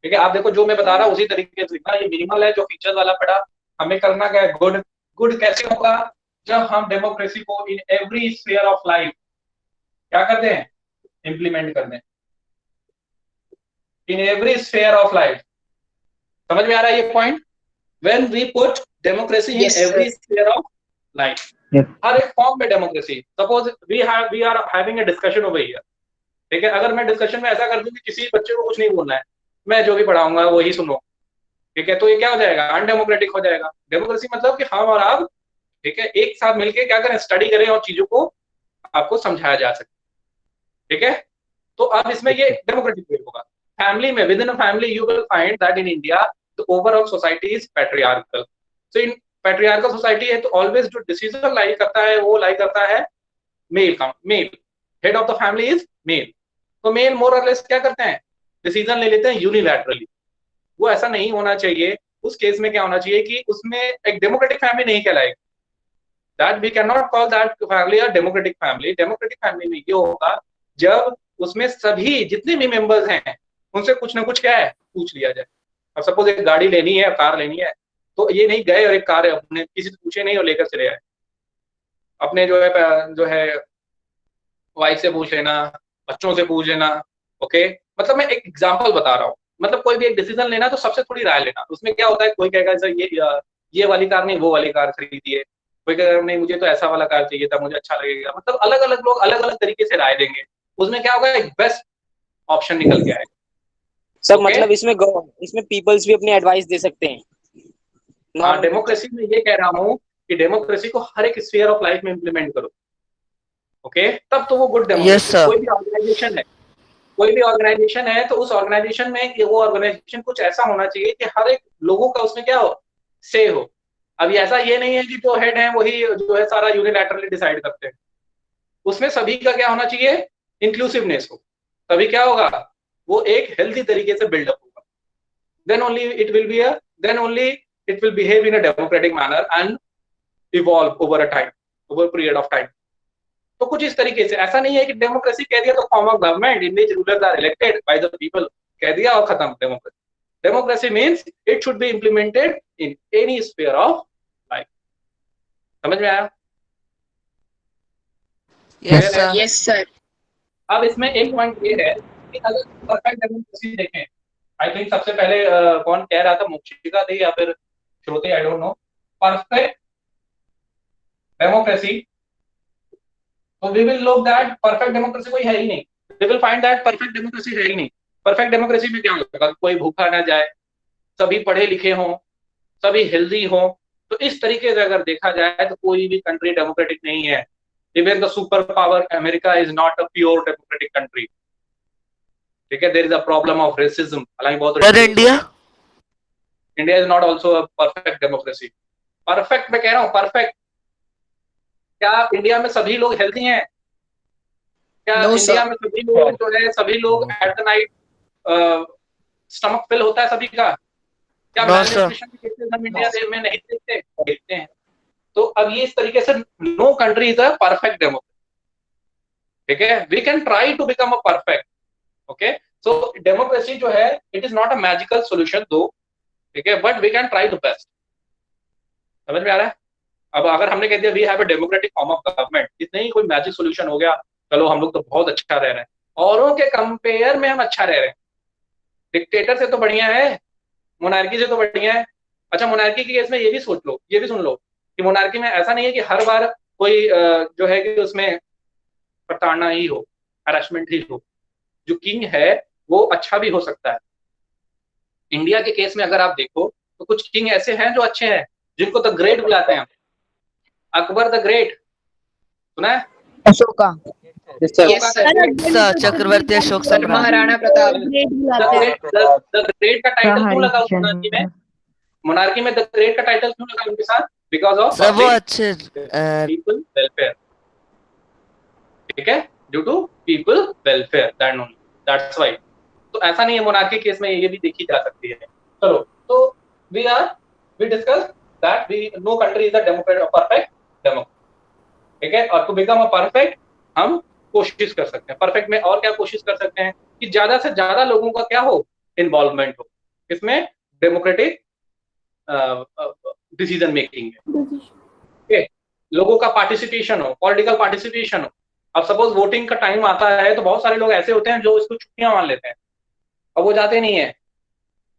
ठीक है, आप देखो जो मैं बता रहा हूँ उसी तरीके से लिखना। ये मिनिमल है जो फीचर्स वाला पढ़ा, हमें करना क्या है? गुड। गुड कैसे होगा? जब हम डेमोक्रेसी को in every sphere of life क्या करते हैं? इंप्लीमेंट करते हैं, in every sphere of life. समझ में आ रहा है ये point? When we put democracy in every sphere of life, हर एक फॉर्म में democracy. Suppose we are having a discussion over here. ठीक है, अगर मैं डिस्कशन में ऐसा कर दूं कि किसी बच्चे को कुछ नहीं बोलना है, मैं जो भी पढ़ाऊंगा वही सुनो, ठीक है, तो ये क्या हो जाएगा? अनडेमोक्रेटिक हो जाएगा। डेमोक्रेसी मतलब कि हम और आप, ठीक है, एक साथ मिलके क्या करें? स्टडी करें और चीजों को आपको समझाया जा सके। ठीक है, तो अब इसमें ये डेमोक्रेटिक वे होगा। फैमिली में, with in a family you will find that in India the overall society is patriarchal. So in patriarchal society है तो ऑलवेज जो डिसीजन लाई करता है वो लाई करता है मेल का। Male head of the family is male. तो मेल मोर और लेस क्या करते हैं? डिसीजन ले लेते हैं यूनिलैटरली। वो ऐसा नहीं होना चाहिए। उस केस में क्या होना चाहिए कि उसमें एक डेमोक्रेटिक फैमिली नहीं कहलाएगी। That we can not call that family a democratic family. Democratic family में ये होगा जब उसमें सभी जितने भी मेंबर्स हैं उनसे कुछ ना कुछ क्या है पूछ लिया जाए। अब सपोज एक गाड़ी लेनी है, कार लेनी है, तो ये नहीं गए और एक कार है अपने किसी से पूछे नहीं और लेकर चले आए। अपने जो है वाइफ से पूछ लेना, बच्चों से पूछ लेना। ओके, मतलब मैं एक एग्जांपल बता रहा हूँ। मतलब कोई भी एक डिसीजन लेना तो सबसे थोड़ी राय लेना। उसमें क्या होता है, कोई कहेगा सर ये वाली कार नहीं वो वाली कार खरीदिए, कोई कहेगा नहीं मुझे तो ऐसा वाला कार चाहिए था, मुझे अच्छा लगेगा। मतलब अलग अलग लोग अलग अलग तरीके से राय देंगे। उसमें क्या होगा, एक बेस्ट ऑप्शन निकल के आएगा। सर मतलब इसमें पीपल्स भी अपनी एडवाइस दे सकते हैं। हाँ, डेमोक्रेसी में ये कह रहा हूँ कि डेमोक्रेसी को हर एक स्फीयर ऑफ लाइफ में इंप्लीमेंट करो। ओके, तब तो वो गुड डेमोक्रेसी। कोई भी ऑर्गेनाइजेशन है तो उस ऑर्गेनाइजेशन में वो ऑर्गेनाइजेशन कुछ ऐसा होना चाहिए कि हर एक लोगों का उसमें क्या हो, से हो। अभी ऐसा ये नहीं है कि जो हेड है वही जो है सारा यूनिलैटरली डिसाइड करते हैं। उसमें सभी का क्या होना चाहिए, इंक्लूसिवनेस हो। तभी क्या होगा, वो एक हेल्थी तरीके से बिल्डअप होगा। Then only it will behave in a democratic manner and evolve over a time, over period of time. तो कुछ इस तरीके से, ऐसा नहीं है कि डेमोक्रेसी कह दिया तो form of government in which rulers are elected by the people, कह दिया और खत्म democracy. Democracy means it should be implemented in any sphere of life. समझ में आया? Yes sir. Yes sir. अब इसमें एक पॉइंट ये है कि अगर परफेक्ट डेमोक्रेसी देखें, आई थिंक सबसे पहले कौन कह रहा था, मुक्षिका थी या फिर Shruti, I don't know. Perfect democracy, तो we will look that perfect democracy कोई है ही नहीं। We will find that perfect democracy है ही नहीं। परफेक्ट डेमोक्रेसी में क्या होगा? कोई भूखा ना जाए, सभी पढ़े लिखे हों, सभी हेल्दी हों। तो इस तरीके से अगर देखा जाए तो कोई भी कंट्री डेमोक्रेटिक नहीं है। Even the super power America is not a pure democratic country. ठीक है, there is a problem of racism. हालांकि बहुत और India India is not also a perfect democracy. Perfect मैं कह रहा हूं, परफेक्ट। क्या इंडिया में सभी लोग हेल्दी हैं? क्या No, इंडिया sir. में सभी लोग जो है, सभी लोग at the night stomach fill होता है सभी का? क्या नो सर। malnutrition के केसेस हम इंडिया में नहीं देखते? देखते हैं। तो अब ये इस तरीके से no country is a perfect democracy. ठीक है, we can try to become a perfect. Okay, so democracy जो है, it is not a magical solution though. ठीक है, but we can try the best. समझ में आ रहा है? अब अगर हमने कह दिया we have a democratic form of government, इतना ही कोई मैजिक सॉल्यूशन हो गया, चलो हम लोग तो बहुत अच्छा रह रहे हैं, औरों के कंपेयर में हम अच्छा रह रहे हैं। डिक्टेटर से तो बढ़िया है, मोनार्की से तो बढ़िया है। अच्छा, मोनार्की के केस में ये भी सोच लो, ये भी सुन लो कि मोनार्की में ऐसा नहीं है कि हर बार कोई जो है कि उसमें प्रताड़ना ही हो, हरासमेंट ही हो। जो किंग है वो अच्छा भी हो सकता है। इंडिया के केस में अगर आप देखो तो कुछ किंग ऐसे हैं जो अच्छे हैं, जिनको द ग्रेट बुलाते हैं। अकबर द ग्रेट सुना है? अशोका। Yes, sir. सर चक्रवर्ती अशोक और सम्राट। महाराणा प्रताप। द ग्रेट का टाइटल क्यों लगा उस हरिश्चंद्र। मोनार्की में? मोनार्की में द ग्रेट का टाइटल क्यों लगा उनके साथ? बिकॉज ऑफ सर वो अच्छे पीपल वेलफेयर। ठीक है, due to people welfare, that's why. तो ऐसा नहीं है, मोनार्की केस में ये भी देखी जा सकती है। चलो, तो we discuss that we no country is a democrat perfect democracy. ठीक है, और टू बिकम अ परफेक्ट हम कोशिश कर सकते हैं। परफेक्ट में और क्या कोशिश कर सकते हैं कि ज्यादा से ज्यादा लोगों का क्या हो, इन्वॉल्वमेंट हो इसमें, डेमोक्रेटिक डिसीजन मेकिंग में। ठीक है, लोगों का पार्टिसिपेशन हो, पॉलिटिकल पार्टिसिपेशन हो। अब सपोज वोटिंग का टाइम आता है तो बहुत सारे लोग ऐसे होते हैं जो इसको छुट्टियां मान लेते हैं और वो जाते नहीं है।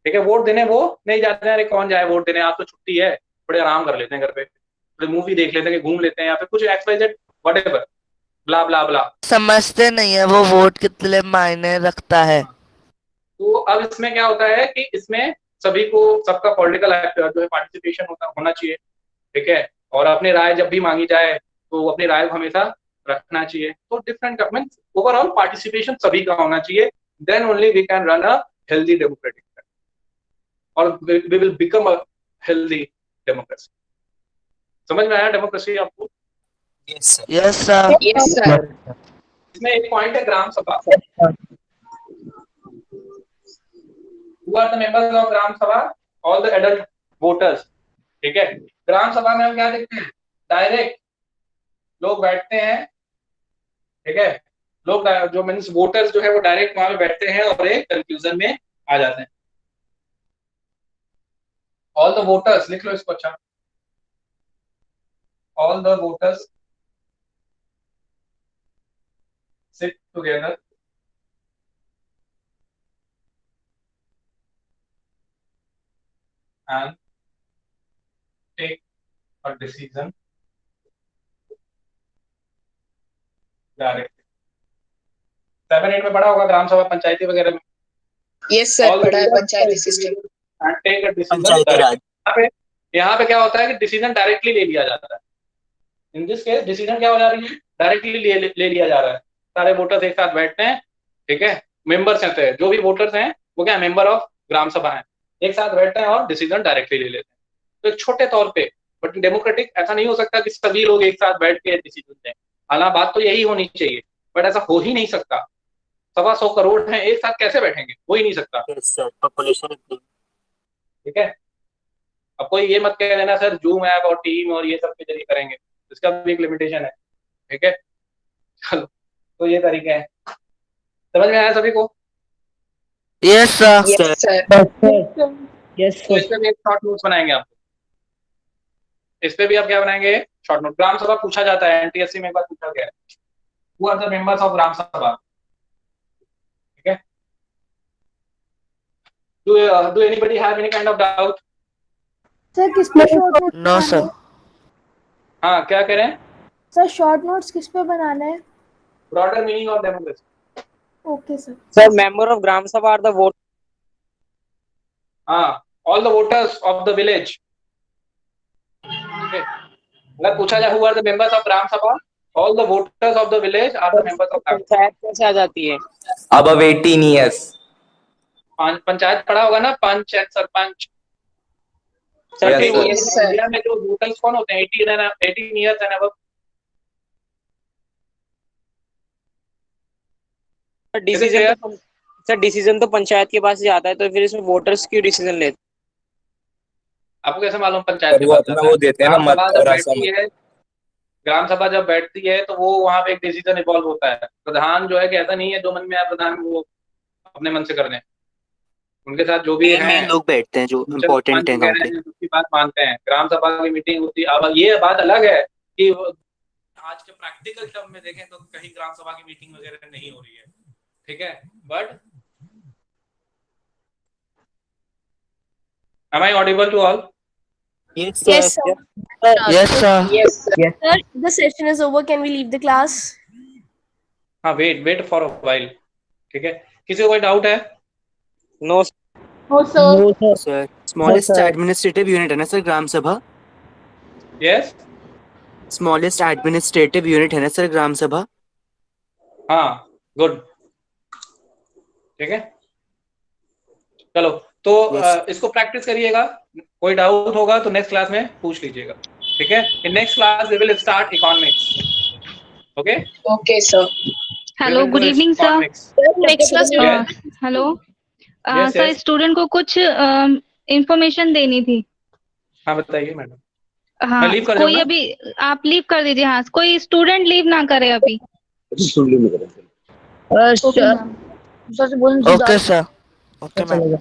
ठीक है, वोट देने वो नहीं जाते हैं। अरे कौन जाए वोट देने, आज तो छुट्टी है, थोड़े आराम कर लेते हैं घर पे, थोड़ी मूवी देख लेते हैं, घूम लेते हैं, या फिर कुछ एक्सवाइजेड व्हाटएवर, ब्ला ब्ला ब्ला। समझते नहीं है वो वोट कितने मायने रखता है। तो अब इसमें क्या होता है कि इसमें सभी को, सबका पॉलिटिकल जो है पार्टिसिपेशन होना चाहिए। ठीक है, और अपनी राय जब भी मांगी जाए तो अपनी राय को हमेशा रखना चाहिए। तो डिफरेंट गवर्नमेंट ओवरऑल पार्टिसिपेशन सभी का होना चाहिए, then only we can run a healthy democratic और we will become a healthy democracy. समझ में आया डेमोक्रेसी आपको? Yes sir. Yes, sir. इसमें एक पॉइंट है ग्राम सभा। Who are the members of ग्राम सभा? All the adult voters। ठीक है, ग्राम सभा में हम क्या देखते हैं? डायरेक्ट लोग बैठते हैं। ठीक है, लोग जो मीन्स वोटर्स जो है वो डायरेक्ट वहां पे बैठते हैं और एक कंक्लूजन में आ जाते हैं। ऑल द वोटर्स, लिख लो इसको। अच्छा, all the voters sit together and take a decision directly। 7-8 में पढ़ा होगा ग्राम सभा पंचायती वगैरह में। Yes, sir. All the पढ़ा है leaders Panchayati take a system. decision and take a decision directly। यहाँ पे क्या होता है कि डिसीजन डायरेक्टली ले लिया जाता है। इन दिस केस डिसीजन क्या हो जा रही है? डायरेक्टली ले लिया जा रहा है। सारे वोटर्स एक साथ बैठते हैं। ठीक है, मेंबर्स हैं, जो भी वोटर्स हैं वो क्या मेंबर ऑफ ग्राम सभा है, एक साथ बैठते हैं और डिसीजन डायरेक्टली ले लेते हैं। तो एक छोटे तौर पे, बट डेमोक्रेटिक ऐसा नहीं हो सकता कि सभी लोग एक साथ बैठ के डिसीजन दें। हालांकि बात तो यही होनी चाहिए, बट ऐसा हो ही नहीं सकता। 125 करोड़ हैं, एक साथ कैसे बैठेंगे? हो ही नहीं सकता। पॉपुलेशन। ठीक है, अब कोई ये मत कह देना सर जूम ऐप और टीम और ये सब के जरिए करेंगे, इसका भी एक लिमिटेशन है। ठीक है, चलो, तो ये तरीके हैं। समझ में आया सभी को? Yes sir. Yes, sir. Yes तो इस पे भी एक शॉर्ट नोट्स बनाएंगे आप। इस पे भी आप क्या बनाएंगे? Short note. ग्राम सभा पूछा जाता है, एनटीएससी में एक बार पूछा गया है, who are the members of Gram Sabha. ठीक है, do anybody have any kind of doubt? Sir किस पे शॉर्ट नोट्स नो बनाना सर। है? हाँ, क्या कह रहे हैं? सर शॉर्ट नोट्स किस पे बनाना है? Broader meaning of democracy. Okay sir. Sir member of Gram Sabha are the vote. हाँ, all the voters of the village. अगर पूछा जाए who are the members of Gram Sabha, all the voters of the village are the members of Gram Sabha. Panchayat कैसे आ जाती है? above 18 years. पंचायत पढ़ा होगा ना, punch and sarpanch. Sir Yes, फिर sir. इंडिया में जो वोटर्स कौन होते हैं? 18 ईयर्स एंड अबव। डिसीजन तो पंचायत के पास ही आता है, तो फिर इसमें वोटर्स क्यों डिसीजन लेते? आपको कैसे मालूम पंचायत और के वो पास अपना जाता वो है? देते हैं ना, ग्राम मत सभा और जब बैठती असहमत। है, ग्राम सभा जब बैठती है तो वो वहां पे एक डिसीजन इवॉल्व होता है। प्रधान जो है कि ऐसा नहीं है जो मन में आया प्रधान वो अपने मन से कर दें। उनके साथ जो भी मेन है लोग बैठते हैं जो पंच इम्पोर्टेंट है गाँव वगैरह के। हैं, उसकी बात मानते हैं। ग्राम सभा की मीटिंग होती है। अब ये बात अलग है कि आज के प्रैक्टिकल टर्म में देखें तो कहीं ग्राम सभा की मीटिंग वगैरह नहीं हो रही है, ठीक है, but am I audible to all? Yes, Yes, sir. Yes sir. Yes. Sir, the session is over. Can we leave the class? हाँ, वेट फॉर अ व्हाइल। ठीक है, किसी को कोई डाउट है? नो हो sir. Sir smallest administrative unit है ना सर ग्राम सभा? यस। स्मॉलेस्ट एडमिनिस्ट्रेटिव यूनिट है ना सर ग्राम सभा? हाँ, गुड। ठीक है, चलो तो इसको प्रैक्टिस करिएगा। कोई डाउट होगा तो नेक्स्ट क्लास में पूछ लीजिएगा। ठीक है, in next class we will start economics. Okay Okay, sir. Hello, good evening sir. Next class. Yes. Hello Yes, sir, yes. Student को कुछ इंफॉर्मेशन देनी थी। हाँ, बताइए मैडम। हाँ, मैं लीव कर जाऊँ कोई ना? अभी आप लीव कर दीजिए। हाँ, कोई स्टूडेंट लीव ना करे अभी। Sir okay ma'am. सर से बोलने से ओके सर। Okay ma'am. चलेगा।